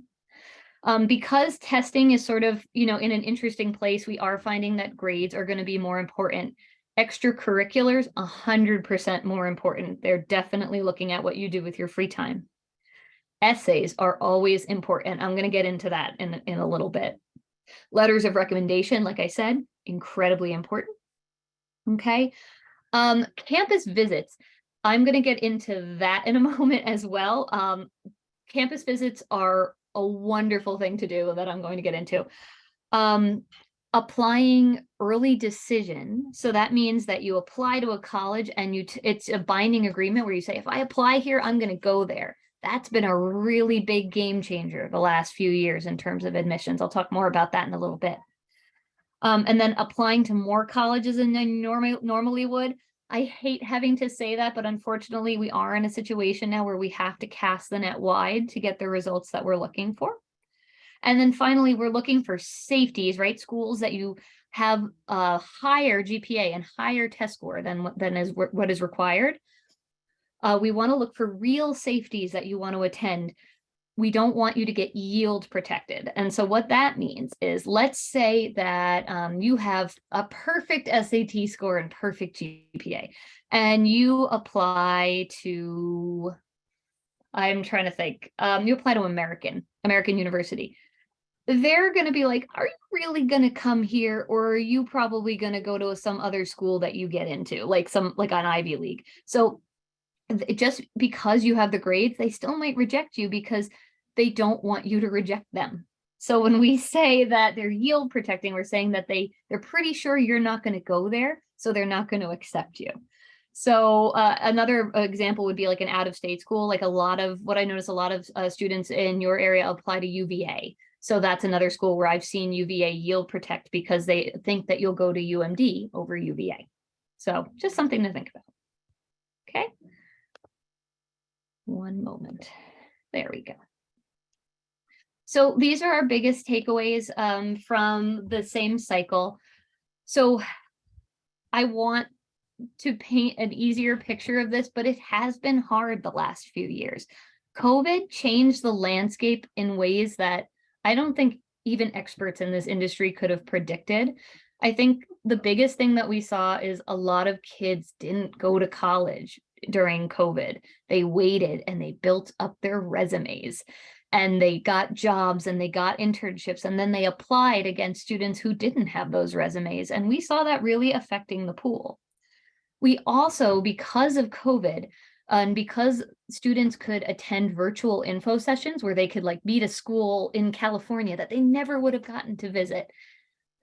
Because testing is sort of, in an interesting place, we are finding that grades are going to be more important. Extracurriculars, 100% more important. They're definitely looking at what you do with your free time. Essays are always important. I'm going to get into that in a little bit. Letters of recommendation, like I said, incredibly important. Okay. Campus visits. I'm going to get into that in a moment as well. Campus visits are a wonderful thing to do that I'm going to get into. Applying early decision. So that means that you apply to a college and it's a binding agreement where you say, if I apply here, I'm going to go there. That's been a really big game changer the last few years in terms of admissions. I'll talk more about that in a little bit. And then applying to more colleges than you normally would. I hate having to say that, but unfortunately we are in a situation now where we have to cast the net wide to get the results that we're looking for. And then finally, we're looking for safeties, right? Schools that you have a higher GPA and higher test score than what is required. We want to look for real safeties that you want to attend. We don't want you to get yield protected. And so what that means is, let's say that you have a perfect SAT score and perfect GPA, and you apply to, I'm trying to think, you apply to American University. They're going to be like, are you really going to come here? Or are you probably going to go to some other school that you get into, like an Ivy League? So just because you have the grades, they still might reject you because they don't want you to reject them. So when we say that they're yield protecting, we're saying that they're pretty sure you're not going to go there, so they're not going to accept you. So another example would be like an out-of-state school. Like what I notice, a lot of students in your area apply to UVA. So that's another school where I've seen UVA yield protect because they think that you'll go to UMD over UVA. So just something to think about. Okay. One moment. There we go. So these are our biggest takeaways from the same cycle. So I want to paint an easier picture of this, but it has been hard the last few years. COVID changed the landscape in ways that I don't think even experts in this industry could have predicted. I think the biggest thing that we saw is a lot of kids didn't go to college during COVID. They waited and they built up their resumes and they got jobs and they got internships, and then they applied against students who didn't have those resumes. And we saw that really affecting the pool. We also, because of COVID, and because students could attend virtual info sessions where they could like meet a school in California that they never would have gotten to visit,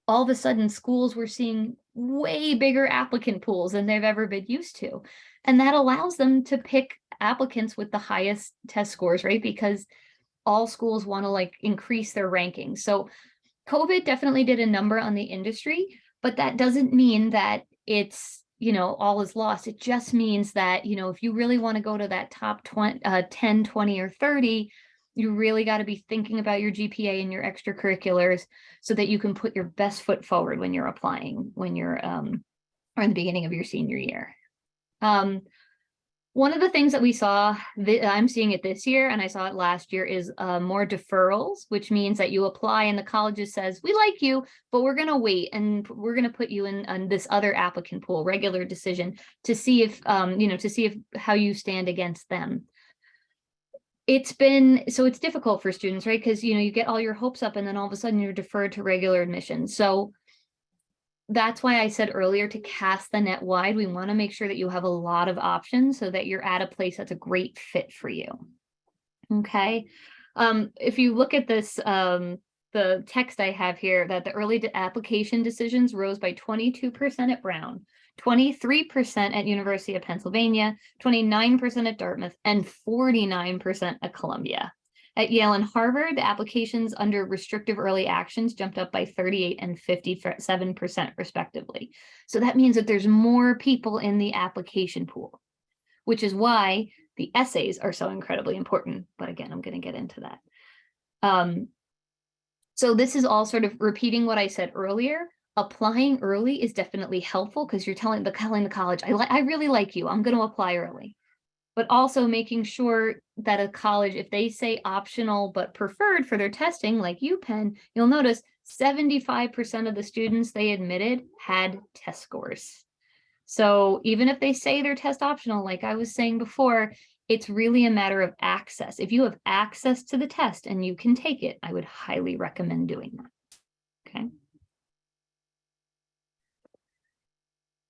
all of a sudden schools were seeing way bigger applicant pools than they've ever been used to. And that allows them to pick applicants with the highest test scores, right? Because all schools want to like increase their rankings. So COVID definitely did a number on the industry, but that doesn't mean that it's, all is lost. It just means that, if you really want to go to that top 10, 20, or 30, you really got to be thinking about your GPA and your extracurriculars so that you can put your best foot forward when you're applying, when you're or in the beginning of your senior year. One of the things that we saw, I'm seeing it this year, and I saw it last year, is more deferrals, which means that you apply and the college says, we like you, but we're going to wait and we're going to put you in this other applicant pool, regular decision, to see if, how you stand against them. It's difficult for students, right? Because, you get all your hopes up and then all of a sudden you're deferred to regular admission. So that's why I said earlier to cast the net wide. We want to make sure that you have a lot of options so that you're at a place that's a great fit for you. Okay. If you look at this, the text I have here, that the early application decisions rose by 22% at Brown, 23% at University of Pennsylvania, 29% at Dartmouth, and 49% at Columbia. At Yale and Harvard, the applications under restrictive early actions jumped up by 38 and 57% respectively. So that means that there's more people in the application pool, which is why the essays are so incredibly important. But again, I'm going to get into that. So this is all sort of repeating what I said earlier. Applying early is definitely helpful because you're telling the college, I really like you, I'm going to apply early. But also making sure that a college, if they say optional but preferred for their testing, like UPenn, you'll notice 75% of the students they admitted had test scores. So even if they say they're test optional, like I was saying before, it's really a matter of access. If you have access to the test and you can take it, I would highly recommend doing that. Okay.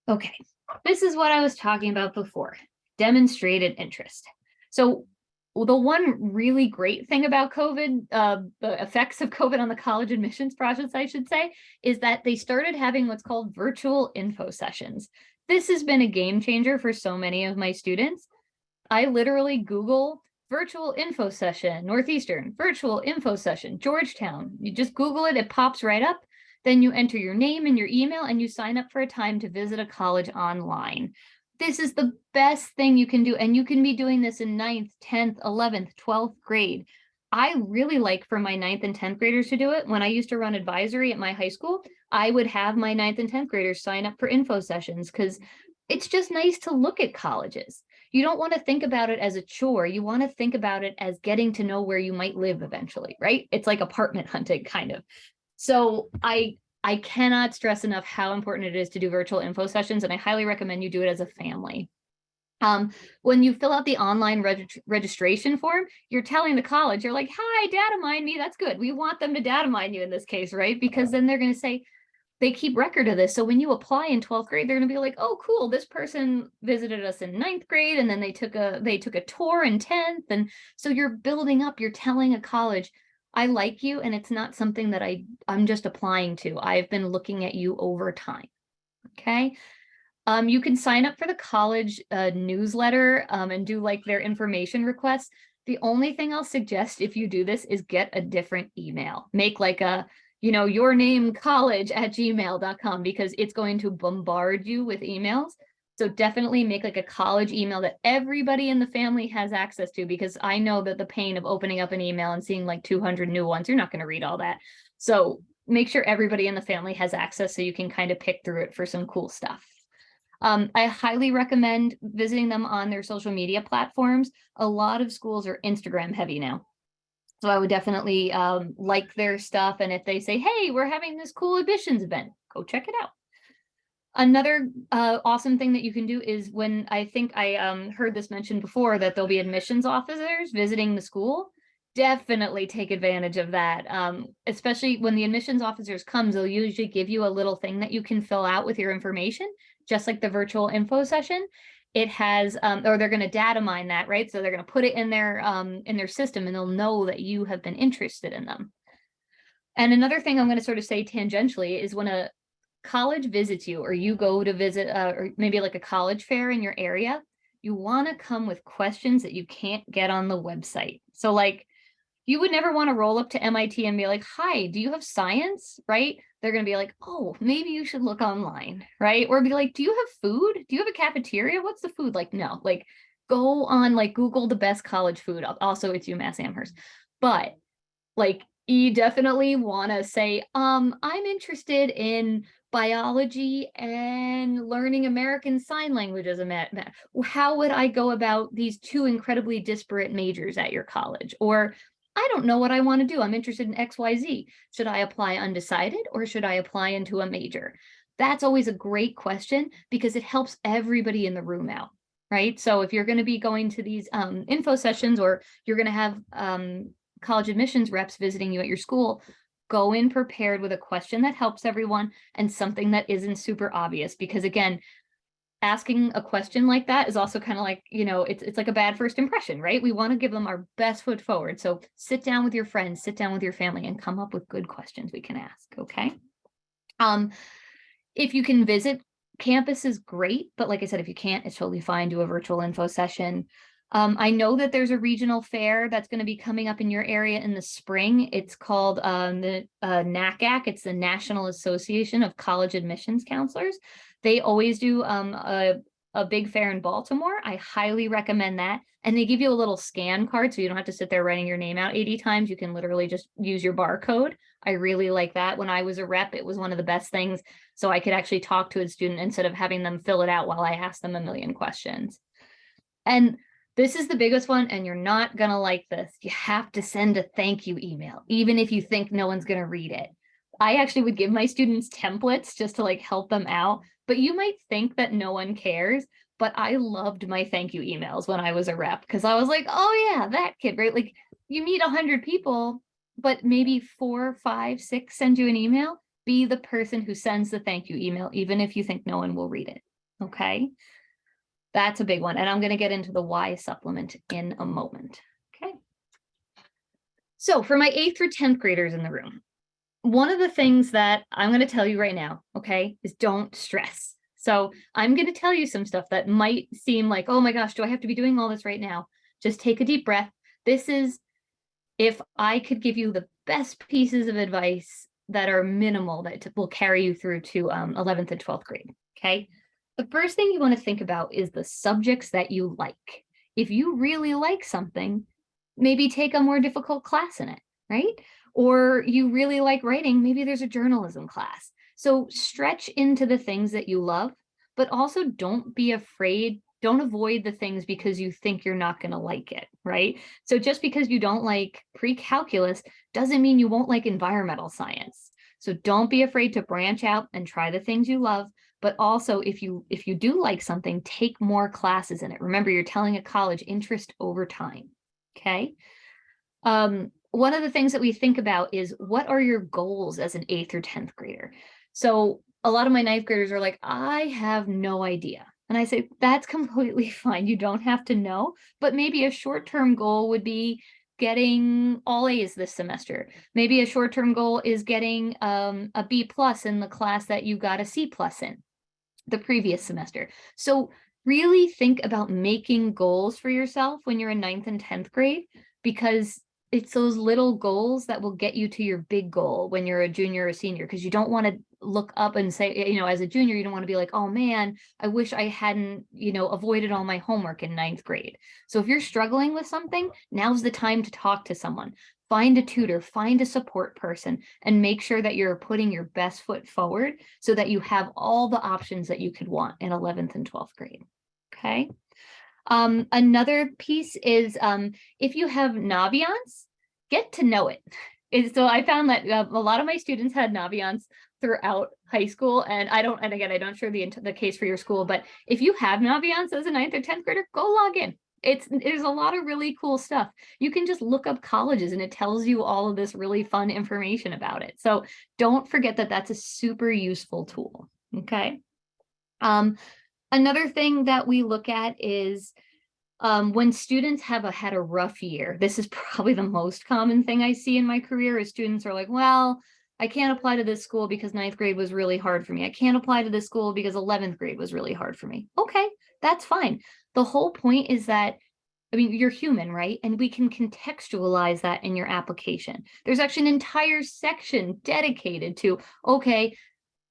Okay, this is what I was talking about before, demonstrated interest. So the one really great thing about COVID, the effects of COVID on the college admissions process, I should say, is that they started having what's called virtual info sessions. This has been a game changer for so many of my students. I literally Google virtual info session, Northeastern, virtual info session, Georgetown. You just Google it, it pops right up. Then you enter your name and your email and you sign up for a time to visit a college online. This is the best thing you can do. And you can be doing this in 9th, 10th, 11th, 12th grade. I really like for my 9th and 10th graders to do it. When I used to run advisory at my high school, I would have my 9th and 10th graders sign up for info sessions because it's just nice to look at colleges. You don't want to think about it as a chore. You want to think about it as getting to know where you might live eventually, right? It's like apartment hunting kind of. So I cannot stress enough how important it is to do virtual info sessions, and I highly recommend you do it as a family. When you fill out the online registration form, you're telling the college, you're like, hi, data mine me. That's good. We want them to data mine you in this case, right? Because then they're going to say, they keep record of this. So when you apply in 12th grade, they're going to be like, oh, cool, this person visited us in 9th grade, and then they took a tour in 10th. And so you're building up, you're telling a college, I like you, and it's not something that I'm just applying to. I've been looking at you over time. Okay. You can sign up for the college newsletter and do like their information requests. The only thing I'll suggest if you do this is get a different email. Make like a, your name college@gmail.com, because it's going to bombard you with emails. So definitely make like a college email that everybody in the family has access to, because I know that the pain of opening up an email and seeing like 200 new ones, you're not going to read all that. So make sure everybody in the family has access so you can kind of pick through it for some cool stuff. I highly recommend visiting them on their social media platforms. A lot of schools are Instagram heavy now. So I would definitely like their stuff. And if they say, hey, we're having this cool admissions event, go check it out. Another awesome thing that you can do is when I think I heard this mentioned before, that there'll be admissions officers visiting the school. Definitely take advantage of that. Especially when the admissions officers come, they'll usually give you a little thing that you can fill out with your information, just like the virtual info session. It has, or they're going to data mine that, right? So they're going to put it in their system, and they'll know that you have been interested in them. And another thing I'm going to sort of say tangentially is when a college visits you, or you go to visit, or maybe like a college fair in your area, you want to come with questions that you can't get on the website. So like, you would never want to roll up to MIT and be like, hi, do you have science, right? They're going to be like, oh, maybe you should look online, right? Or be like, do you have food? Do you have a cafeteria? What's the food? Like, no, like go on, like Google the best college food. Also, it's UMass Amherst. But like, you definitely want to say, I'm interested in biology and learning American Sign Language as a math. How would I go about these two incredibly disparate majors at your college? Or I don't know what I want to do. I'm interested in XYZ. Should I apply undecided, or should I apply into a major? That's always a great question, because it helps everybody in the room out, right? So if you're going to be going to these info sessions, or you're going to have college admissions reps visiting you at your school, go in prepared with a question that helps everyone and something that isn't super obvious. Because again, asking a question like that is also kind of like, it's like a bad first impression, right? We want to give them our best foot forward. So sit down with your friends, sit down with your family, and come up with good questions we can ask, okay? If you can visit campus is great, but like I said, if you can't, it's totally fine. Do a virtual info session. I know that there's a regional fair that's going to be coming up in your area in the spring. It's called the NACAC. It's the National Association of College Admissions Counselors. They always do a big fair in Baltimore. I highly recommend that. And they give you a little scan card, so you don't have to sit there writing your name out 80 times. You can literally just use your barcode. I really like that. When I was a rep, it was one of the best things. So I could actually talk to a student instead of having them fill it out while I asked them a million questions. And this is the biggest one, and you're not going to like this. You have to send a thank you email, even if you think no one's going to read it. I actually would give my students templates just to like help them out, but you might think that no one cares. But I loved my thank you emails when I was a rep, because I was like, oh yeah, that kid, right? Like you meet 100 people, but maybe 4, 5, 6 send you an email. Be the person who sends the thank you email, even if you think no one will read it. Okay. That's a big one. And I'm going to get into the why supplement in a moment. Okay. So for my 8th through 10th graders in the room, one of the things that I'm going to tell you right now, okay, is don't stress. So I'm going to tell you some stuff that might seem like, oh my gosh, do I have to be doing all this right now? Just take a deep breath. This is if I could give you the best pieces of advice that are minimal that will carry you through to 11th and 12th grade. Okay. The first thing you want to think about is the subjects that you like. If you really like something, maybe take a more difficult class in it, right? Or you really like writing, maybe there's a journalism class. So stretch into the things that you love, but also don't be afraid. Don't avoid the things because you think you're not going to like it, right? So just because you don't like pre-calculus doesn't mean you won't like environmental science. So don't be afraid to branch out and try the things you love. But also, if you do like something, take more classes in it. Remember, you're telling a college interest over time, okay? One of the things that we think about is what are your goals as an 8th or 10th grader? So a lot of my 9th graders are like, I have no idea. And I say, that's completely fine. You don't have to know, but maybe a short-term goal would be getting all A's this semester. Maybe a short-term goal is getting a B+ in the class that you got a C+ in the previous semester. So really think about making goals for yourself when you're in 9th and 10th grade, because it's those little goals that will get you to your big goal when you're a junior or senior, because you don't want to look up and say, as a junior, you don't want to be like, oh man, I wish I hadn't, avoided all my homework in 9th grade. So if you're struggling with something, now's the time to talk to someone. Find a tutor, find a support person, and make sure that you're putting your best foot forward so that you have all the options that you could want in 11th and 12th grade. Okay. Another piece is if you have Naviance, get to know it. So I found that a lot of my students had Naviance throughout high school, and again, I don't share the case for your school, but if you have Naviance as a 9th or 10th grader, go log in. There's a lot of really cool stuff. You can just look up colleges and it tells you all of this really fun information about it. So don't forget that that's a super useful tool. Okay. Another thing that we look at is when students have had a rough year. This is probably the most common thing I see in my career is students are like, well, I can't apply to this school because 9th grade was really hard for me. I can't apply to this school because 11th grade was really hard for me. Okay, that's fine. The whole point is that, you're human, right? And we can contextualize that in your application. There's actually an entire section dedicated to, okay,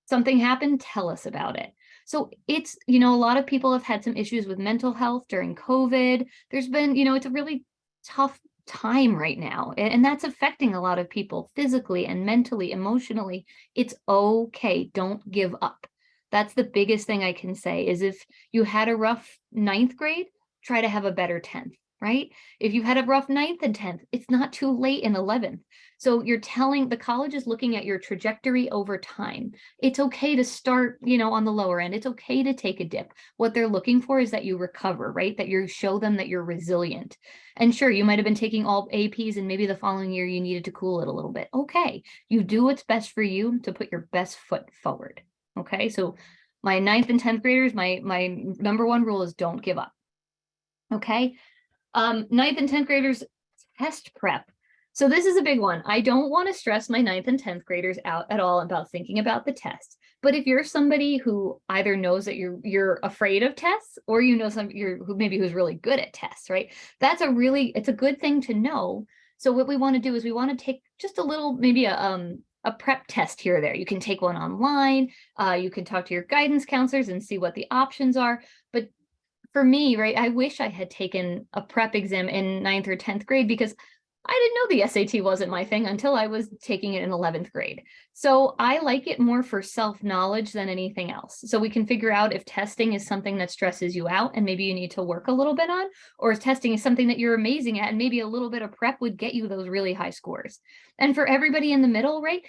something happened, tell us about it. So it's, a lot of people have had some issues with mental health during COVID. There's been, it's a really tough time right now, and that's affecting a lot of people physically and mentally, emotionally. It's okay. Don't give up. That's the biggest thing I can say is if you had a rough 9th grade, try to have a better 10th, right? If you had a rough 9th and 10th, it's not too late in 11th. So you're telling the college is looking at your trajectory over time. It's okay to start, on the lower end. It's okay to take a dip. What they're looking for is that you recover, right? That you show them that you're resilient. And sure, you might have been taking all APs and maybe the following year you needed to cool it a little bit. Okay, you do what's best for you to put your best foot forward. Okay, so My 9th and 10th graders, my number one rule is don't give up. Okay. 9th and 10th graders, test prep. So this is a big one. I don't want to stress my 9th and 10th graders out at all about thinking about the test. But if you're somebody who either knows that you're afraid of tests, or you know who's really good at tests, right? It's a good thing to know. So what we want to do is we want to take just a little, maybe a prep test here or there. You can take one online. You can talk to your guidance counselors and see what the options are. But for me, right, I wish I had taken a prep exam in 9th or 10th grade, because I didn't know the SAT wasn't my thing until I was taking it in 11th grade. So I like it more for self-knowledge than anything else. So we can figure out if testing is something that stresses you out and maybe you need to work a little bit on, or if testing is something that you're amazing at and maybe a little bit of prep would get you those really high scores. And for everybody in the middle, right,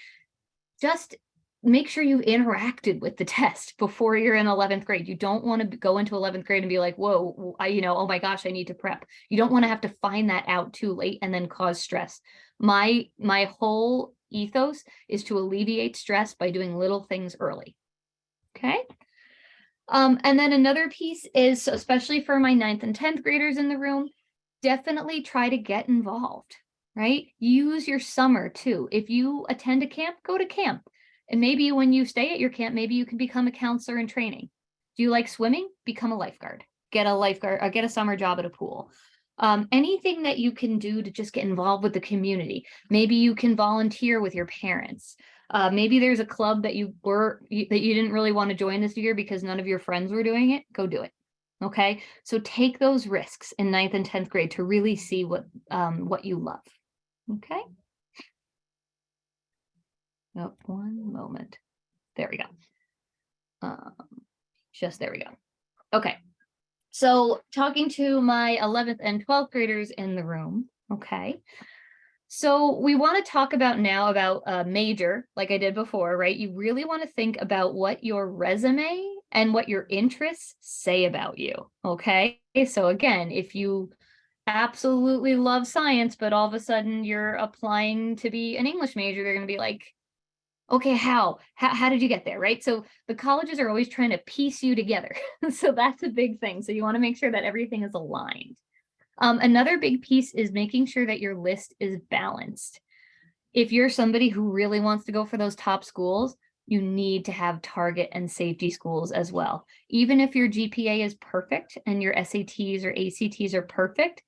just make sure you interacted with the test before you're in 11th grade. You don't want to go into 11th grade and be like, whoa, oh my gosh, I need to prep. You don't want to have to find that out too late and then cause stress. My whole ethos is to alleviate stress by doing little things early. Okay. And then another piece is, especially for my 9th and 10th graders in the room, definitely try to get involved, right? Use your summer too. If you attend a camp, go to camp. And maybe when you stay at your camp, maybe you can become a counselor in training. Do you like swimming? Become a lifeguard. Get a lifeguard, or get a summer job at a pool. Anything that you can do to just get involved with the community. Maybe you can volunteer with your parents. Maybe there's a club that you didn't really want to join this year because none of your friends were doing it. Go do it. Okay. So take those risks in 9th and 10th grade to really see what you love. Okay. Oh, one moment. There we go. There we go. Okay. So talking to my 11th and 12th graders in the room. Okay. So we want to talk about now about a major, like I did before, right? You really want to think about what your resume and what your interests say about you. Okay. So again, if you absolutely love science, but all of a sudden you're applying to be an English major, they're going to be like, okay, how did you get there, right? So the colleges are always trying to piece you together. So that's a big thing. So you want to make sure that everything is aligned. Another big piece is making sure that your list is balanced. If you're somebody who really wants to go for those top schools, you need to have target and safety schools as well. Even if your GPA is perfect and your SATs or ACTs are perfect,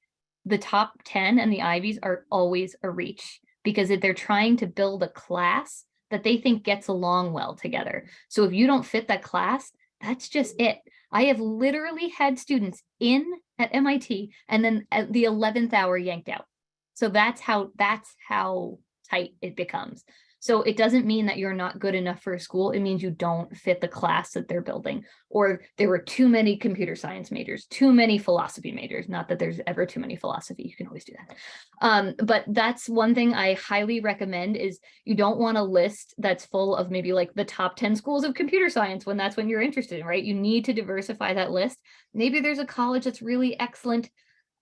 the top 10 and the Ivies are always a reach, because if they're trying to build a class that they think gets along well together. So if you don't fit that class, that's just it. I have literally had students in at MIT and then at the 11th hour yanked out. So that's how tight it becomes. So it doesn't mean that you're not good enough for a school. It means you don't fit the class that they're building, or there were too many computer science majors, too many philosophy majors. Not that there's ever too many philosophy. You can always do that. But that's one thing I highly recommend, is you don't want a list that's full of maybe like the top 10 schools of computer science when that's when you're interested in, right? You need to diversify that list. Maybe there's a college that's really excellent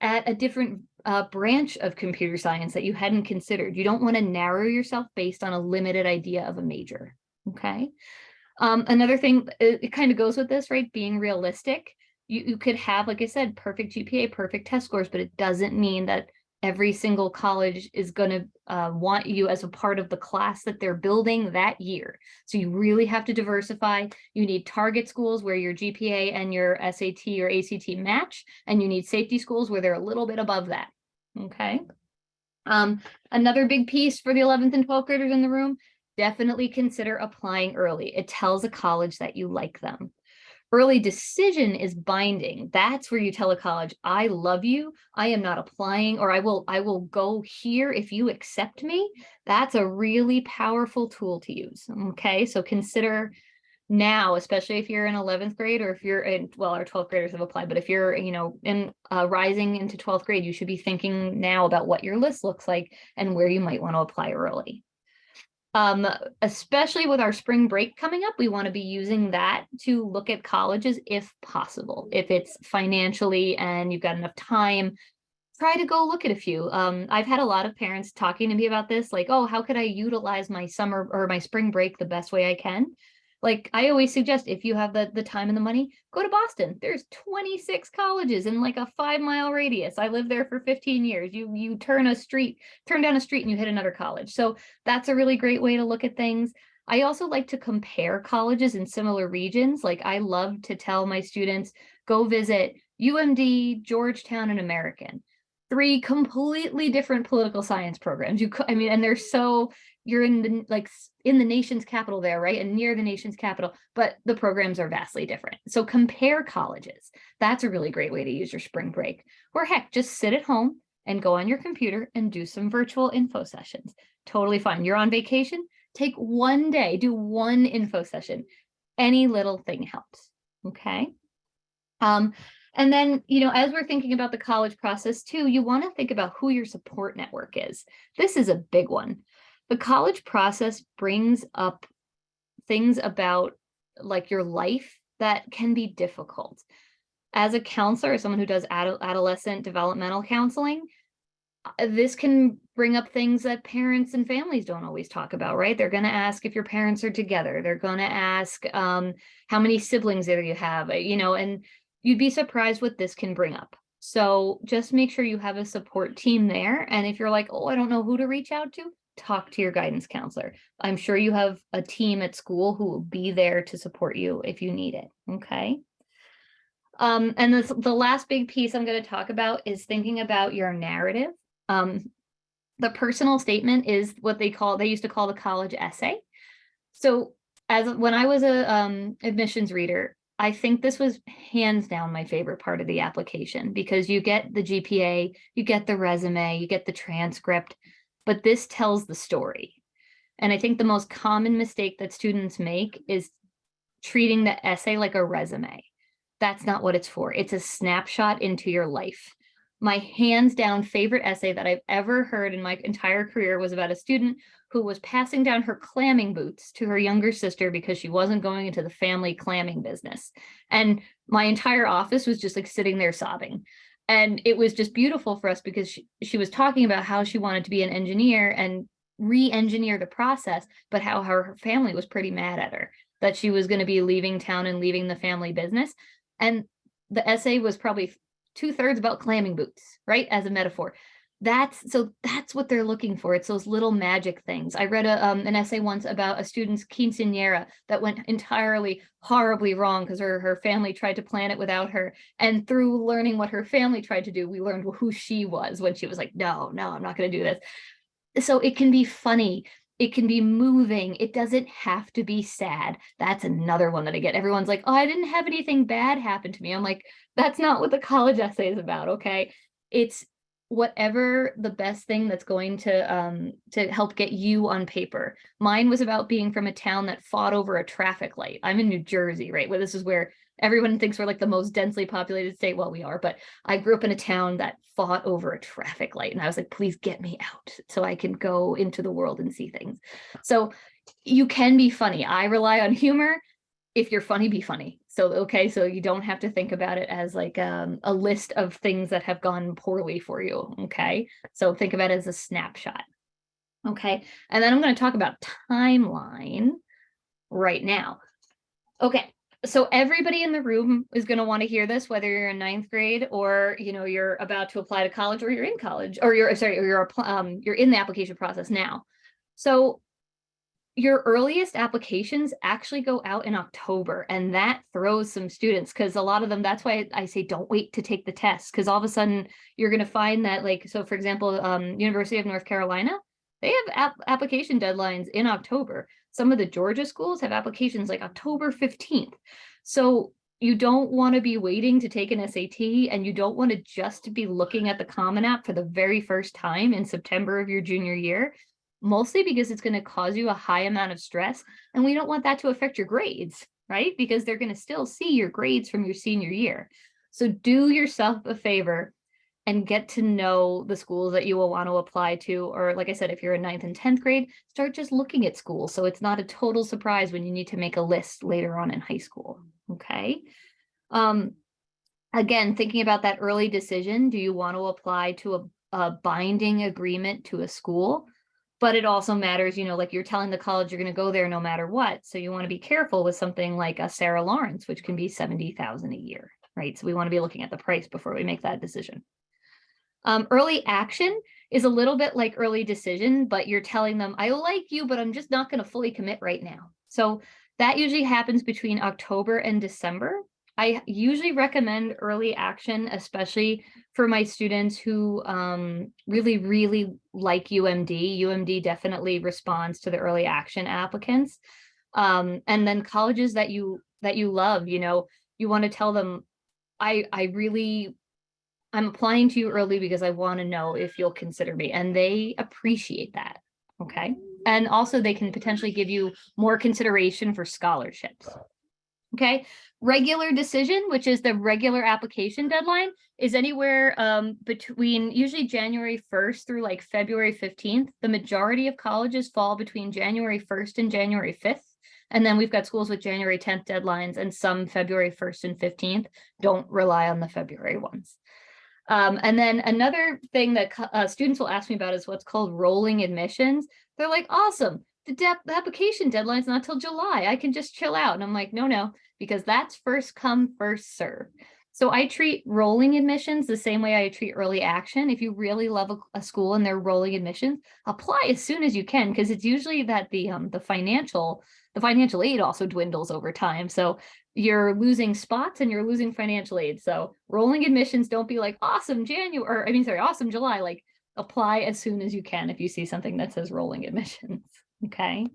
at a different branch of computer science that you hadn't considered. You don't want to narrow yourself based on a limited idea of a major. Okay. Another thing, it kind of goes with this, right? Being realistic. You could have, like I said, perfect GPA, perfect test scores, but it doesn't mean that every single college is going to want you as a part of the class that they're building that year. So you really have to diversify. You need target schools where your GPA and your SAT or ACT match, and you need safety schools where they're a little bit above that. Okay. Another big piece for the 11th and 12th graders in the room, definitely consider applying early. It tells a college that you like them. Early decision is binding. That's where you tell a college, I love you. I am not applying, or I will go here if you accept me. That's a really powerful tool to use. Okay. So consider now, especially if you're in 11th grade, or if you're in, well, our 12th graders have applied, but if you're, in rising into 12th grade, you should be thinking now about what your list looks like and where you might want to apply early. Especially with our spring break coming up, we want to be using that to look at colleges if possible. If it's financially and you've got enough time, try to go look at a few. I've had a lot of parents talking to me about this, like, oh, how could I utilize my summer or my spring break the best way I can? Like I always suggest, if you have the time and the money, go to Boston. There's 26 colleges in like a 5-mile radius. I lived there for 15 years. You turn down a street and you hit another college. So that's a really great way to look at things. I also like to compare colleges in similar regions. Like I love to tell my students, go visit UMD, Georgetown, and American. 3 completely different political science programs. And they're so, you're in the nation's capital there, right? And near the nation's capital, but the programs are vastly different. So compare colleges. That's a really great way to use your spring break. Or heck, just sit at home and go on your computer and do some virtual info sessions. Totally fine. You're on vacation, take one day, do one info session. Any little thing helps, okay? And then, as we're thinking about the college process too, you want to think about who your support network is. This is a big one. The college process brings up things about like your life that can be difficult. As a counselor, or someone who does adolescent developmental counseling, this can bring up things that parents and families don't always talk about, right? They're going to ask if your parents are together. They're going to ask how many siblings do you have, and you'd be surprised what this can bring up. So just make sure you have a support team there. And if you're like, oh, I don't know who to reach out to, talk to your guidance counselor. I'm sure you have a team at school who will be there to support you if you need it, okay? And the last big piece I'm going to talk about is thinking about your narrative. The personal statement is what they used to call the college essay. So when I was a admissions reader, I think this was hands down my favorite part of the application, because you get the GPA, you get the resume, you get the transcript, but this tells the story. And I think the most common mistake that students make is treating the essay like a resume. That's not what it's for. It's a snapshot into your life. My hands down favorite essay that I've ever heard in my entire career was about a student who was passing down her clamming boots to her younger sister because she wasn't going into the family clamming business. And my entire office was just like sitting there sobbing. And it was just beautiful for us because she was talking about how she wanted to be an engineer and re-engineer the process, but how her family was pretty mad at her, that she was going to be leaving town and leaving the family business. And the essay was probably 2/3 about clamming boots, right? As a metaphor. That's what they're looking for. It's those little magic things. I read an essay once about a student's quinceañera that went entirely horribly wrong because her family tried to plan it without her. And through learning what her family tried to do, we learned who she was when she was like, no, I'm not going to do this. So it can be funny. It can be moving. It doesn't have to be sad. That's another one that I get. Everyone's like, oh, I didn't have anything bad happen to me. I'm like, that's not what the college essay is about, okay? It's whatever the best thing that's going to help get you on paper. Mine was about being from a town that fought over a traffic light. I'm in New Jersey, right? This is where everyone thinks we're like the most densely populated state. Well, we are, but I grew up in a town that fought over a traffic light. And I was like, please get me out so I can go into the world and see things. So you can be funny. I rely on humor. If you're funny, be funny. So you don't have to think about it as like a list of things that have gone poorly for you, okay? So think about it as a snapshot, okay? And then I'm going to talk about timeline right now. Okay, so everybody in the room is going to want to hear this, whether you're in 9th grade or you're about to apply to college, or you're in college, or you're in the application process now. So your earliest applications actually go out in October, and that throws some students, because a lot of them, that's why I say don't wait to take the test, because all of a sudden you're going to find that, like, so for example, University of North Carolina, they have application deadlines in October. Some of the Georgia schools have applications like October 15th. So you don't want to be waiting to take an SAT, and you don't want to just be looking at the Common App for the very first time in September of your junior year. Mostly because it's going to cause you a high amount of stress, and we don't want that to affect your grades, right? Because they're going to still see your grades from your senior year. So do yourself a favor and get to know the schools that you will want to apply to. Or like I said, if you're in 9th and 10th grade, start just looking at schools, so it's not a total surprise when you need to make a list later on in high school, okay? Again, thinking about that early decision, do you want to apply to a binding agreement to a school? but it also matters, like you're telling the college you're going to go there no matter what. So you want to be careful with something like a Sarah Lawrence, which can be $70,000 a year, right? So we want to be looking at the price before we make that decision. Early action is a little bit like early decision, but you're telling them, I like you, but I'm just not going to fully commit right now. So that usually happens between October and December. I usually recommend early action, especially for my students who really, really like UMD. UMD definitely responds to the early action applicants. And then colleges that you love, you want to tell them, I'm applying to you early because I want to know if you'll consider me, and they appreciate that. Okay. And also they can potentially give you more consideration for scholarships. Okay. Regular decision, which is the regular application deadline, is anywhere between usually January 1st through like February 15th. The majority of colleges fall between January 1st and January 5th. And then we've got schools with January 10th deadlines, and some February 1st and 15th. Don't rely on the February ones. And then another thing that students will ask me about is what's called rolling admissions. They're like, awesome, the application deadline is not till July. I can just chill out. And I'm like, no, because that's first come, first serve. So I treat rolling admissions the same way I treat early action. If you really love a school and they're rolling admissions, apply as soon as you can, because it's usually that the financial aid also dwindles over time. So you're losing spots and you're losing financial aid. So rolling admissions, don't be like, awesome July, like apply as soon as you can if you see something that says rolling admissions. Okay.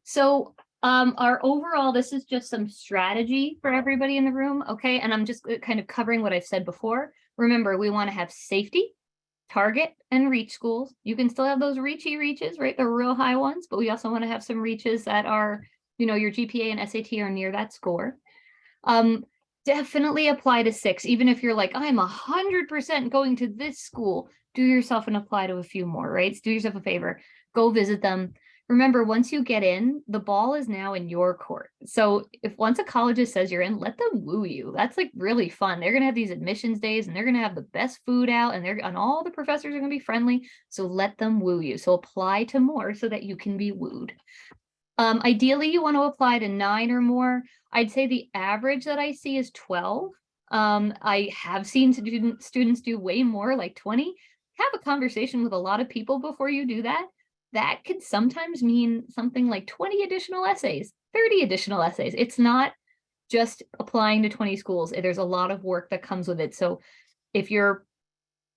So our overall, this is just some strategy for everybody in the room. Okay. And I'm just kind of covering what I've said before. Remember, we want to have safety, target, and reach schools. You can still have those reaches, right? The real high ones, but we also want to have some reaches that are, your GPA and SAT are near that score. Definitely apply to 6, even if you're like, I'm 100% going to this school. Do yourself an apply to a few more, right? Do yourself a favor, go visit them. Remember, once you get in, the ball is now in your court. So if once a college says you're in, let them woo you. That's like really fun. They're going to have these admissions days, and they're going to have the best food out, and all the professors are going to be friendly. So let them woo you. So apply to more so that you can be wooed. Ideally, you want to apply to 9 or more. I'd say the average that I see is 12. I have seen students do way more, like 20. Have a conversation with a lot of people before you do that. That could sometimes mean something like 20 additional essays, 30 additional essays. It's not just applying to 20 schools. There's a lot of work that comes with it. So if you're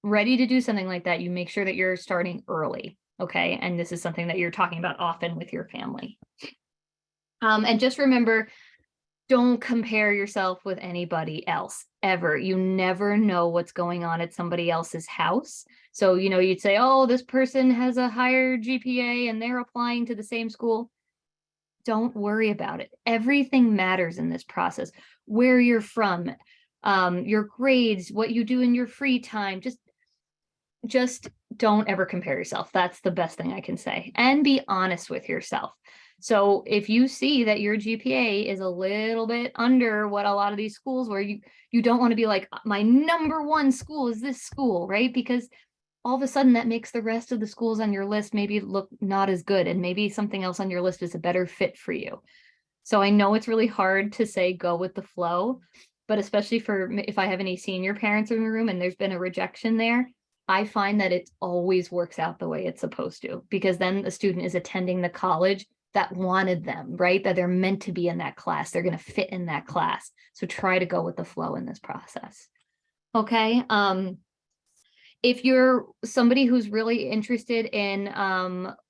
ready to do something like that, you make sure that you're starting early. Okay. And this is something that you're talking about often with your family. And just remember, don't compare yourself with anybody else ever. You never know what's going on at somebody else's house. So, you'd say, oh, this person has a higher GPA and they're applying to the same school. Don't worry about it. Everything matters in this process. Where you're from, your grades, what you do in your free time. Just don't ever compare yourself. That's the best thing I can say. And be honest with yourself. So if you see that your GPA is a little bit under what a lot of these schools where you don't want to be like, my number one school is this school, right? Because all of a sudden that makes the rest of the schools on your list maybe look not as good, and maybe something else on your list is a better fit for you. So I know it's really hard to say go with the flow, but especially if I have any senior parents in the room and there's been a rejection there, I find that it always works out the way it's supposed to, because then the student is attending the college that wanted them, right? That they're meant to be in that class. They're going to fit in that class. So try to go with the flow in this process. Okay. If you're somebody who's really interested in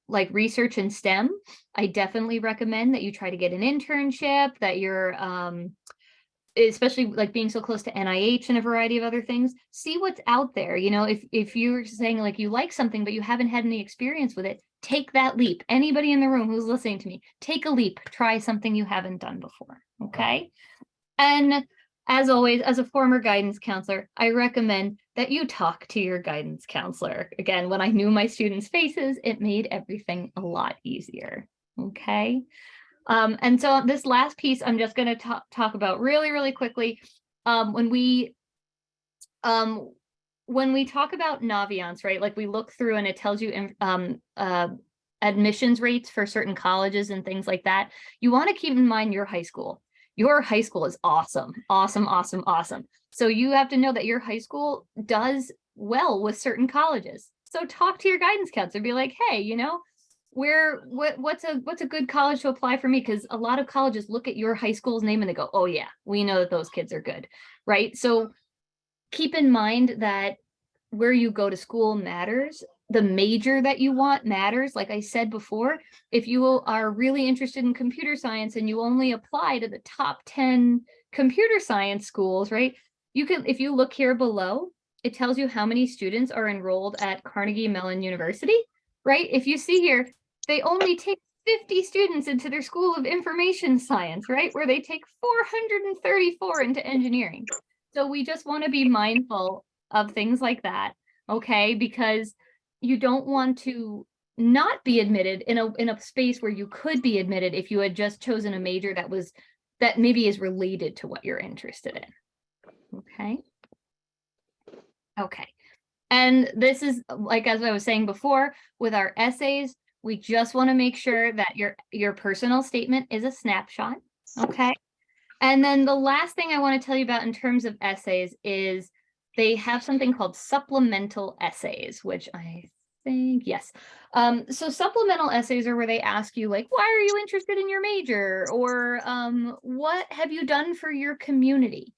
like research and STEM, I definitely recommend that you try to get an internship, that you're especially like being so close to NIH and a variety of other things, see what's out there. If you're saying like you like something, but you haven't had any experience with it, take that leap. Anybody in the room who's listening to me, take a leap, try something you haven't done before. Okay. And as always, as a former guidance counselor, I recommend that you talk to your guidance counselor. Again, when I knew my students' faces, it made everything a lot easier. Okay. And so this last piece, I'm just going to talk about really, really quickly. When we when we talk about Naviance, right, like we look through and it tells you admissions rates for certain colleges and things like that, you want to keep in mind your high school. Your high school is awesome, awesome, awesome, awesome. So you have to know that your high school does well with certain colleges. So talk to your guidance counselor, be like, hey, you know, what's a good college to apply for me? Because a lot of colleges look at your high school's name and they go, oh yeah, we know that those kids are good, right? So keep in mind that where you go to school matters. The major that you want matters. Like I said before, if you are really interested in computer science and you only apply to the top 10 computer science schools, right? You can, if you look here below, it tells you how many students are enrolled at Carnegie Mellon University, right? If you see here, they only take 50 students into their School of Information Science, right? Where they take 434 into engineering. So we just want to be mindful of things like that, okay? Because you don't want to not be admitted in a space where you could be admitted if you had just chosen a major that maybe is related to what you're interested in. Okay. Okay. And this is like, as I was saying before, with our essays, we just want to make sure that your personal statement is a snapshot. Okay. And then the last thing I want to tell you about in terms of essays is they have something called supplemental essays, which I think, yes. So supplemental essays are where they ask you, like, why are you interested in your major? Or what have you done for your community?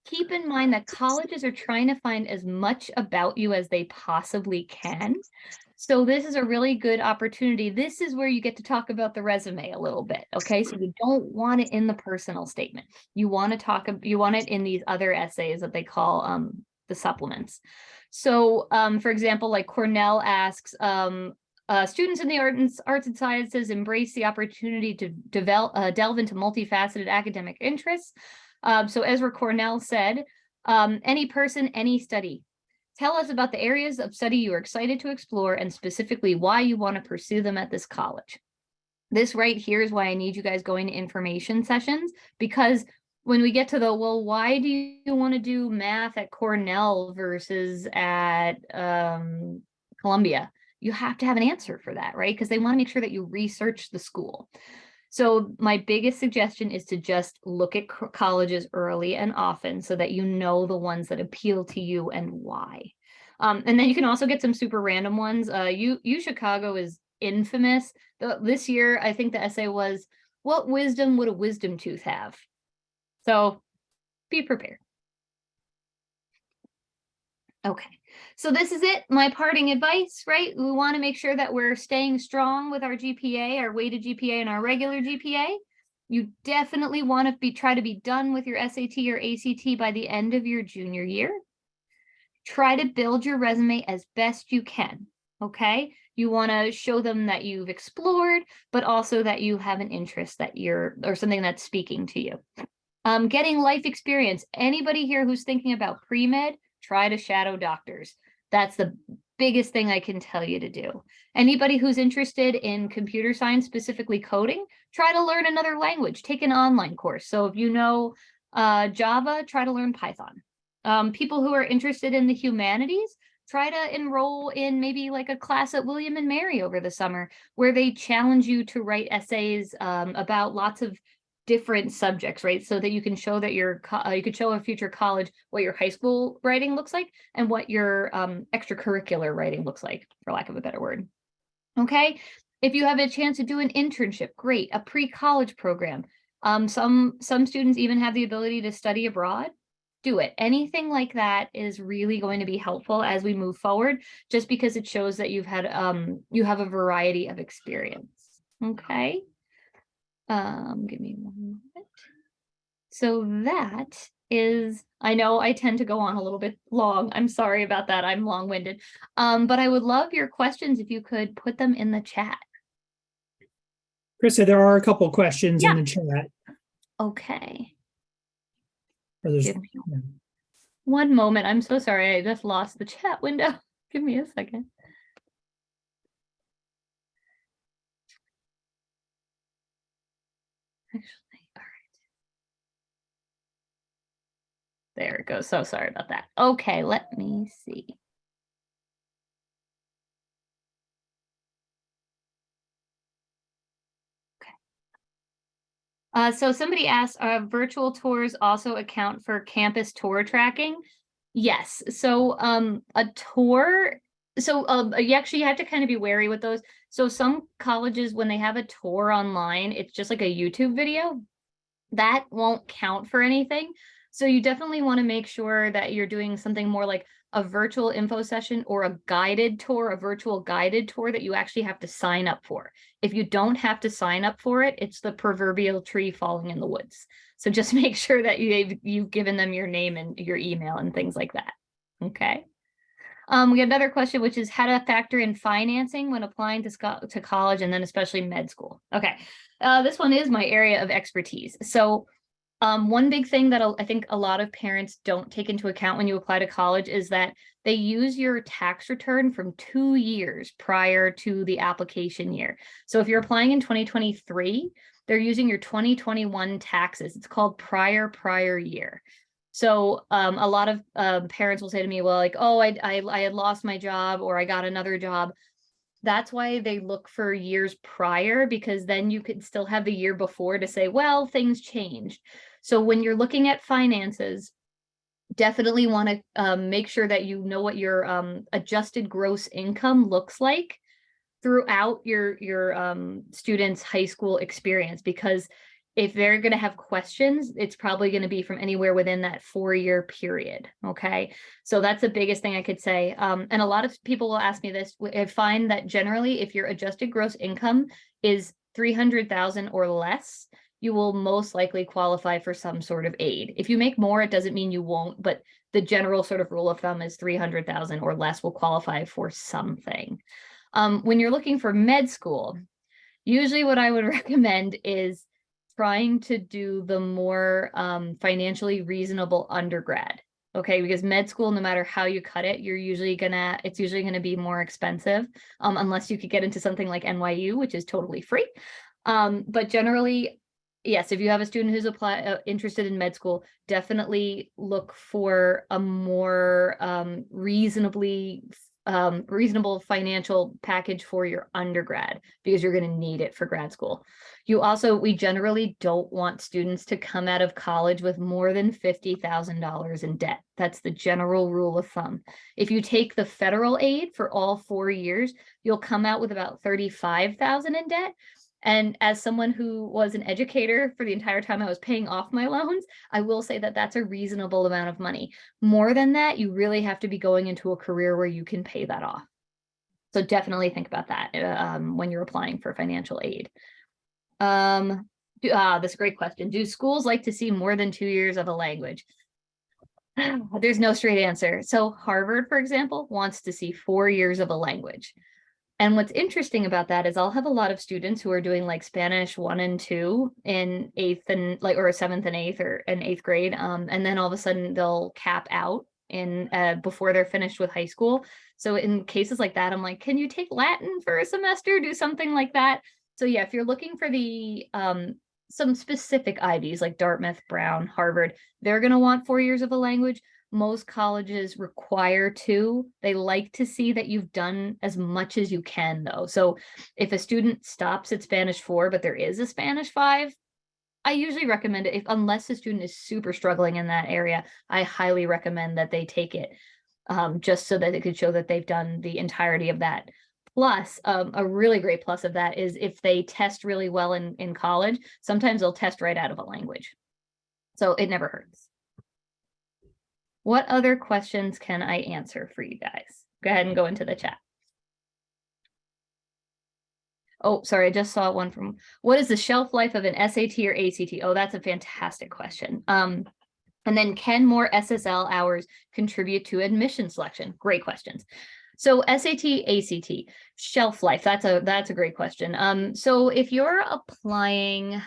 Keep in mind that colleges are trying to find as much about you as they possibly can. So this is a really good opportunity. This is where you get to talk about the resume a little bit. Okay. So you don't want it in the personal statement. You want it in these other essays that they call the supplements. So for example, like Cornell asks, students in the arts and sciences embrace the opportunity to delve into multifaceted academic interests. So Ezra Cornell said, any person, any study. Tell us about the areas of study you are excited to explore and specifically why you want to pursue them at this college. This right here is why I need you guys going to information sessions, because when we get to the, well, why do you want to do math at Cornell versus at Columbia? You have to have an answer for that, right? Because they want to make sure that you research the school. So my biggest suggestion is to just look at colleges early and often so that you know the ones that appeal to you and why. And then you can also get some super random ones. U Chicago is infamous. This year, I think the essay was, what wisdom would a wisdom tooth have? So be prepared. Okay, so this is it. My parting advice, right? We want to make sure that we're staying strong with our GPA, our weighted GPA and our regular GPA. You definitely want to try to be done with your SAT or ACT by the end of your junior year. Try to build your resume as best you can, okay? You want to show them that you've explored, but also that you have an interest or something that's speaking to you. Getting life experience. Anybody here who's thinking about pre-med, try to shadow doctors. That's the biggest thing I can tell you to do. Anybody who's interested in computer science, specifically coding, try to learn another language, take an online course. So if you know Java, try to learn Python. People who are interested in the humanities, try to enroll in maybe like a class at William and Mary over the summer, where they challenge you to write essays about lots of different subjects, right? So that you can show that you could show a future college what your high school writing looks like and what your extracurricular writing looks like, for lack of a better word. Okay. If you have a chance to do an internship, great. A pre-college program. Some students even have the ability to study abroad. Do it. Anything like that is really going to be helpful as we move forward, just because it shows that you have a variety of experience. Okay. Give me one moment. So that is, I know I tend to go on a little bit long. I'm sorry about that. I'm long-winded. But I would love your questions if you could put them in the chat. Krista, there are a couple questions Yeah. in the chat. Okay. There's, Give me one moment. I'm so sorry. I just lost the chat window. Give me a second. Actually, all There it goes. So sorry about that. Okay, let me see. So somebody asked, virtual tours also account for campus tour tracking? Yes. So a tour, you actually have to kind of be wary with those. So some colleges, when they have a tour online, it's just like a YouTube video. That won't count for anything. So you definitely want to make sure that you're doing something more like a virtual info session or a guided tour, a virtual guided tour that you actually have to sign up for. If you don't have to sign up for it, it's the proverbial tree falling in the woods. So just make sure that you've given them your name and your email and things like that. Okay. We have another question, which is how to factor in financing when applying to college and then especially med school. Okay. This one is my area of expertise. So one big thing that I think a lot of parents don't take into account when you apply to college is that they use your tax return from 2 years prior to the application year. So if you're applying in 2023, they're using your 2021 taxes. It's called prior year. So a lot of parents will say to me, well, like, oh, I had lost my job or I got another job. That's why they look for years prior, because then you could still have the year before to say, well, things changed. So when you're looking at finances, definitely want to make sure that you know what your adjusted gross income looks like throughout your students' high school experience, because if they're going to have questions, it's probably going to be from anywhere within that 4-year period. Okay. So that's the biggest thing I could say. And a lot of people will ask me this. I find that generally, if your adjusted gross income is 300,000 or less, you will most likely qualify for some sort of aid. If you make more, it doesn't mean you won't, but the general sort of rule of thumb is 300,000 or less will qualify for something. When you're looking for med school, usually what I would recommend is trying to do the more financially reasonable undergrad. Okay, because med school, no matter how you cut it, it's usually gonna be more expensive, unless you could get into something like NYU, which is totally free. But generally, yes, if you have a student who's interested in med school, definitely look for a more reasonable financial package for your undergrad, because you're going to need it for grad school. We generally don't want students to come out of college with more than $50,000 in debt. That's the general rule of thumb. If you take the federal aid for all 4 years, you'll come out with about $35,000 in debt. And as someone who was an educator for the entire time I was paying off my loans, I will say that that's a reasonable amount of money. More than that, you really have to be going into a career where you can pay that off. So definitely think about that when you're applying for financial aid. That's a great question. Do schools like to see more than 2 years of a language? There's no straight answer. So Harvard, for example, wants to see 4 years of a language. And what's interesting about that is I'll have a lot of students who are doing like Spanish 1 and 2 in 8th and or 7th and 8th or in 8th grade. And then all of a sudden they'll cap out before they're finished with high school. So in cases like that, I'm like, can you take Latin for a semester? Do something like that. So yeah, if you're looking for the some specific Ivies like Dartmouth, Brown, Harvard, they're going to want 4 years of a language. Most colleges require 2. They like to see that you've done as much as you can, though. So if a student stops at Spanish 4, but there is a Spanish 5, I usually recommend it. Unless the student is super struggling in that area, I highly recommend that they take it, just so that it could show that they've done the entirety of that. Plus, a really great plus of that is if they test really well in college, sometimes they'll test right out of a language. So it never hurts. What other questions can I answer for you guys? Go ahead and go into the chat. Oh, sorry, I just saw one from, what is the shelf life of an SAT or ACT? Oh, that's a fantastic question. And then can more SSL hours contribute to admission selection? Great questions. So SAT, ACT, shelf life, that's a great question. So if you're applying,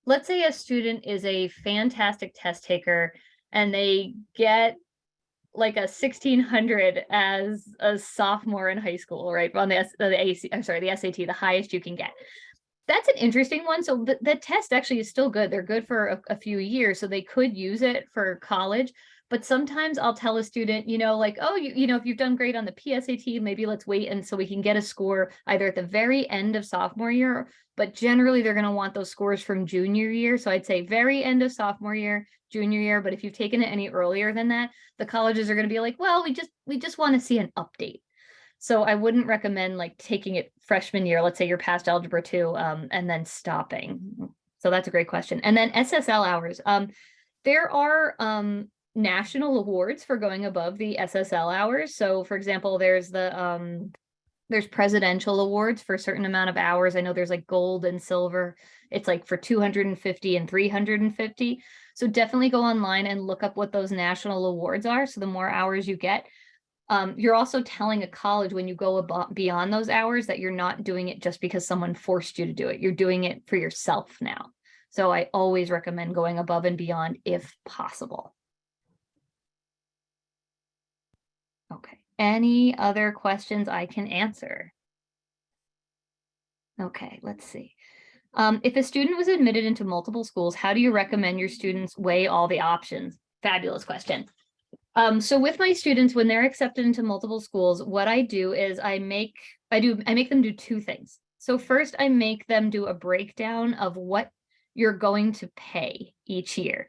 let's say a student is a fantastic test taker, and they get like a 1600 as a sophomore in high school, right? On the SAT, the highest you can get. That's an interesting one. So the test actually is still good. They're good for a few years, so they could use it for college. But sometimes I'll tell a student, like, oh, if you've done great on the PSAT, maybe let's wait and so we can get a score either at the very end of sophomore year, but generally they're going to want those scores from junior year. So I'd say very end of sophomore year, junior year. But if you've taken it any earlier than that, the colleges are going to be like, well, we just want to see an update. So I wouldn't recommend like taking it freshman year. Let's say you're past algebra 2, and then stopping. So that's a great question. And then SSL hours. There are national awards for going above the SSL hours. So for example, there's there's presidential awards for a certain amount of hours. I know there's like gold and silver. It's like for 250 and 350. So definitely go online and look up what those national awards are. So the more hours you get, you're also telling a college when you go beyond those hours that you're not doing it just because someone forced you to do it. You're doing it for yourself now. So I always recommend going above and beyond if possible. Okay. Any other questions I can answer? Okay, let's see. If a student was admitted into multiple schools, how do you recommend your students weigh all the options? Fabulous question. So with my students, when they're accepted into multiple schools, what I do is I make them do two things. So first, I make them do a breakdown of what you're going to pay each year.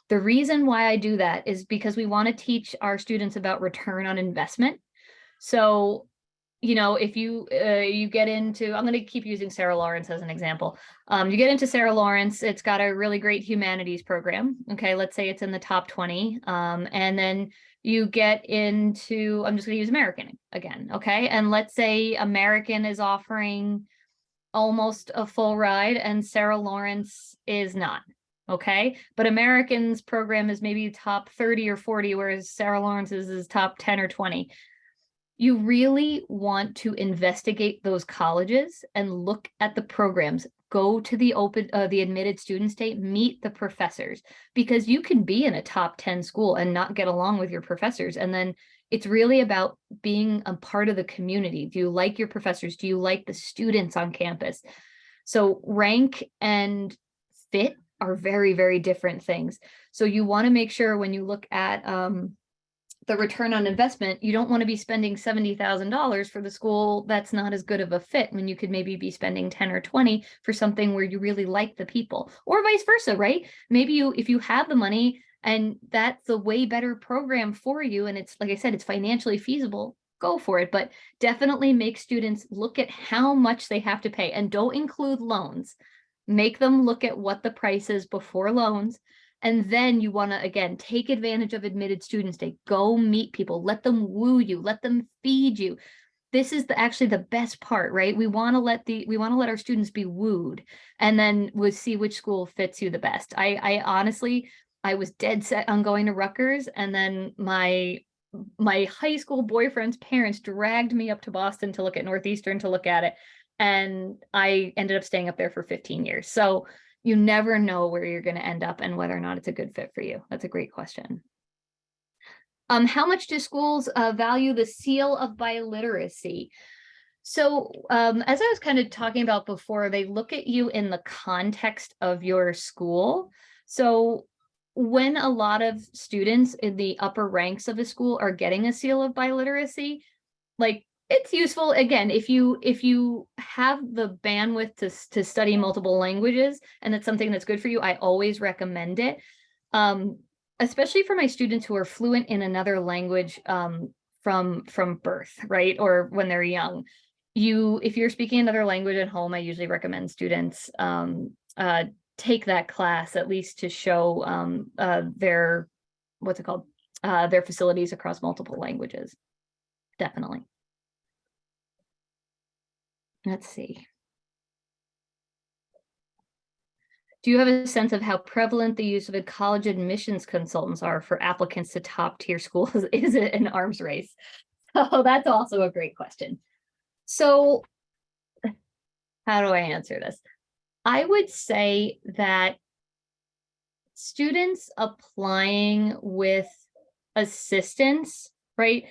The reason why I do that is because we want to teach our students about return on investment. So, if you get into, I'm going to keep using Sarah Lawrence as an example. You get into Sarah Lawrence, it's got a really great humanities program. Okay, let's say it's in the top 20. And then you get into, I'm just going to use American again. Okay, and let's say American is offering almost a full ride and Sarah Lawrence is not. Okay, but American's program is maybe top 30 or 40, whereas Sarah Lawrence's is top 10 or 20. You really want to investigate those colleges and look at the programs. Go to the admitted students day, meet the professors, because you can be in a top 10 school and not get along with your professors. And then it's really about being a part of the community. Do you like your professors? Do you like the students on campus? So rank and fit are very, very different things. So you want to make sure when you look at the return on investment, you don't want to be spending $70,000 for the school that's not as good of a fit when you could maybe be spending 10 or 20 for something where you really like the people, or vice versa, right? Maybe if you have the money and that's a way better program for you, and it's, like I said, it's financially feasible, go for it. But definitely make students look at how much they have to pay, and don't include loans. Make them look at what the price is before loans. And then you want to, again, take advantage of admitted students day. Go meet people, let them woo you, let them feed you. This is actually the best part, right? We want to let our students be wooed, and then we'll see which school fits you the best. I honestly, I was dead set on going to Rutgers, and then my high school boyfriend's parents dragged me up to Boston to look at Northeastern to look at it. And I ended up staying up there for 15 years. So you never know where you're going to end up and whether or not it's a good fit for you. That's a great question. How much do schools value the seal of biliteracy? So as I was kind of talking about before, they look at you in the context of your school. So when a lot of students in the upper ranks of a school are getting a seal of biliteracy, like, it's useful, again, if you have the bandwidth to study multiple languages and it's something that's good for you, I always recommend it. Especially for my students who are fluent in another language from birth, right? Or when they're young. If you're speaking another language at home, I usually recommend students take that class, at least to show their, what's it called? Their facilities across multiple languages. Definitely. Let's see. Do you have a sense of how prevalent the use of college admissions consultants are for applicants to top tier schools? Is it an arms race? So that's also a great question. So how do I answer this? I would say that students applying with assistance, right,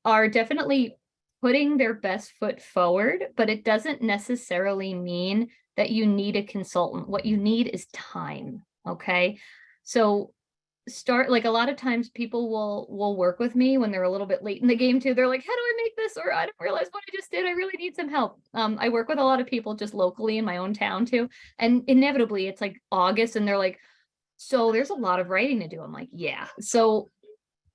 are definitely putting their best foot forward, but it doesn't necessarily mean that you need a consultant. What you need is time. Okay. So start, like, a lot of times people will work with me when they're a little bit late in the game too. They're like, how do I make this? Or I didn't realize what I just did. I really need some help. I work with a lot of people just locally in my own town too. And inevitably it's like August and they're like, so there's a lot of writing to do. I'm like, yeah. So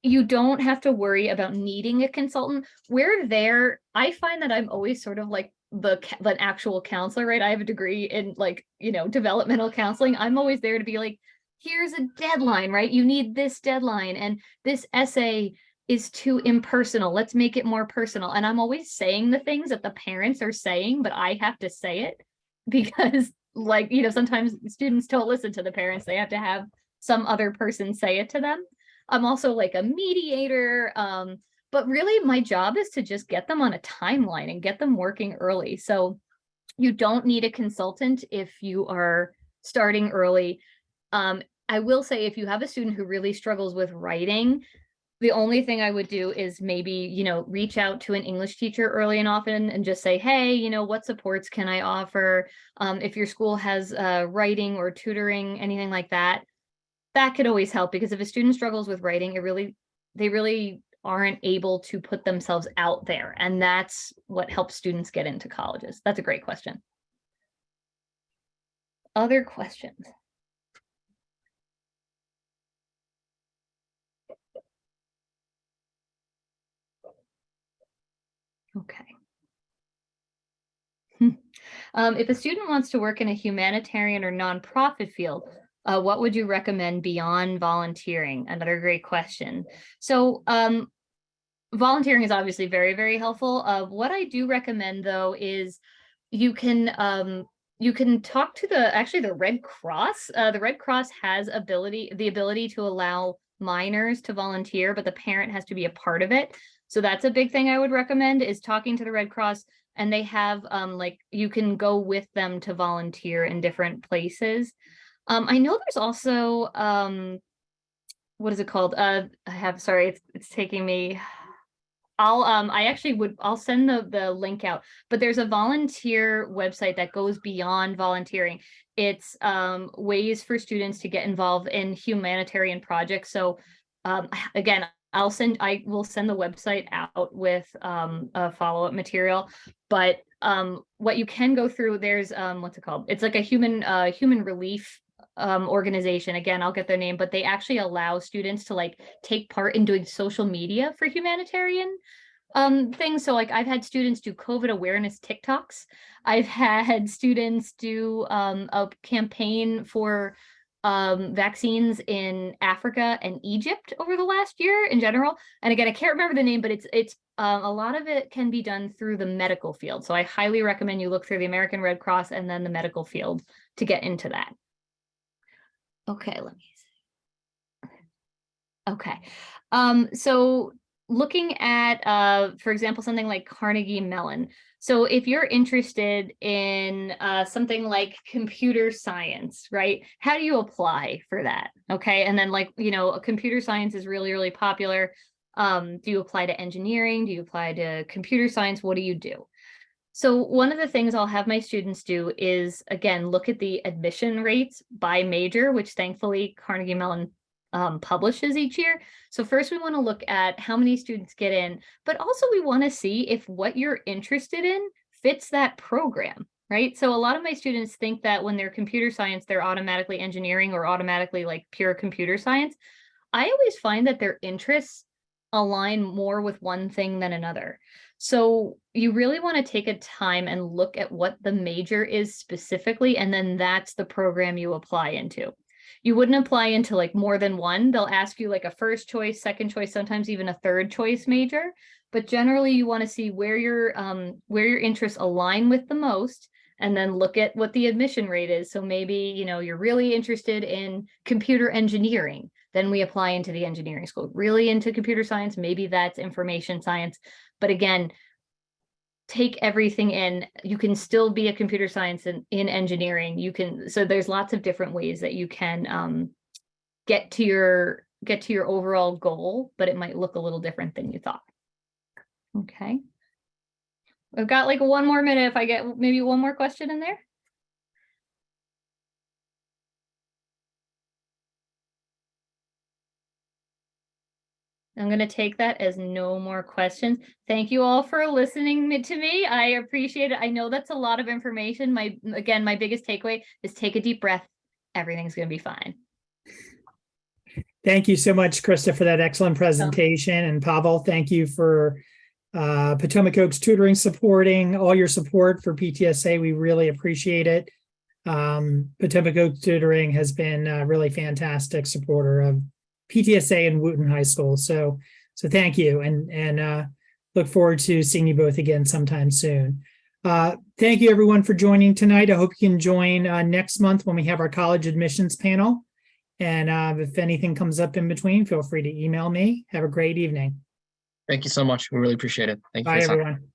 you don't have to worry about needing a consultant. We're there. I find that I'm always sort of like the actual counselor, right? I have a degree in, like, developmental counseling. I'm always there to be like, here's a deadline, right? You need this deadline, and this essay is too impersonal. Let's make it more personal. And I'm always saying the things that the parents are saying, but I have to say it because, like, sometimes students don't listen to the parents. They have to have some other person say it to them. I'm also like a mediator, but really my job is to just get them on a timeline and get them working early. So you don't need a consultant if you are starting early. I will say, if you have a student who really struggles with writing, the only thing I would do is maybe, reach out to an English teacher early and often and just say, hey, what supports can I offer? If your school has writing or tutoring, anything like that, that could always help, because if a student struggles with writing, they really aren't able to put themselves out there. And that's what helps students get into colleges. That's a great question. Other questions? Okay. If a student wants to work in a humanitarian or nonprofit field, what would you recommend beyond volunteering? Another great question. So volunteering is obviously very, very helpful. What I do recommend, though, is you can talk to the Red Cross. The Red Cross has the ability to allow minors to volunteer, but the parent has to be a part of it. So that's a big thing I would recommend, is talking to the Red Cross. And they have you can go with them to volunteer in different places. I know there's also what is it called? It's taking me. I'll send the link out, but there's a volunteer website that goes beyond volunteering. It's ways for students to get involved in humanitarian projects. So again, I will send the website out with a follow-up material, but what you can go through, there's what's it called? It's like a human relief organization. Again, I'll get their name, but they actually allow students to like take part in doing social media for humanitarian things. So like I've had students do COVID awareness TikToks. I've had students do a campaign for vaccines in Africa and Egypt over the last year in general. And again, I can't remember the name, but it's a lot of it can be done through the medical field. So I highly recommend you look through the American Red Cross and then the medical field to get into that. Okay, let me see. Okay. So looking at, for example, something like Carnegie Mellon. So if you're interested in something like computer science, right? How do you apply for that? Okay. And then computer science is really, really popular. Do you apply to engineering? Do you apply to computer science? What do you do? So one of the things I'll have my students do is, again, look at the admission rates by major, which thankfully Carnegie Mellon publishes each year. So first we want to look at how many students get in, but also we want to see if what you're interested in fits that program, right? So a lot of my students think that when they're computer science, they're automatically engineering or automatically like pure computer science. I always find that their interests align more with one thing than another. So you really want to take a time and look at what the major is specifically, and then that's the program you apply into. You wouldn't apply into like more than one. They'll ask you like a first choice, second choice, sometimes even a third choice major. But generally you want to see where your interests align with the most, and then look at what the admission rate is. So maybe, you're really interested in computer engineering, then we apply into the engineering school. Really into computer science, maybe that's information science. But again, take everything in. You can still be a computer science in engineering. So there's lots of different ways that you can get to your overall goal, but it might look a little different than you thought. Okay. I've got like 1 more minute if I get maybe one more question in there. I'm going to take that as no more questions. Thank you all for listening to me. I appreciate it. I know that's a lot of information. My biggest takeaway is take a deep breath. Everything's going to be fine. Thank you so much, Krista, for that excellent presentation. And Pavel, thank you for Potomac Oaks Tutoring supporting all your support for PTSA. We really appreciate it. Potomac Oaks Tutoring has been a really fantastic supporter of PTSA and Wooten High School. So thank you, and look forward to seeing you both again sometime soon. Thank you everyone for joining tonight. I hope you can join next month when we have our college admissions panel. And if anything comes up in between, feel free to email me. Have a great evening. Thank you so much. We really appreciate it. Thank you. Bye, everyone.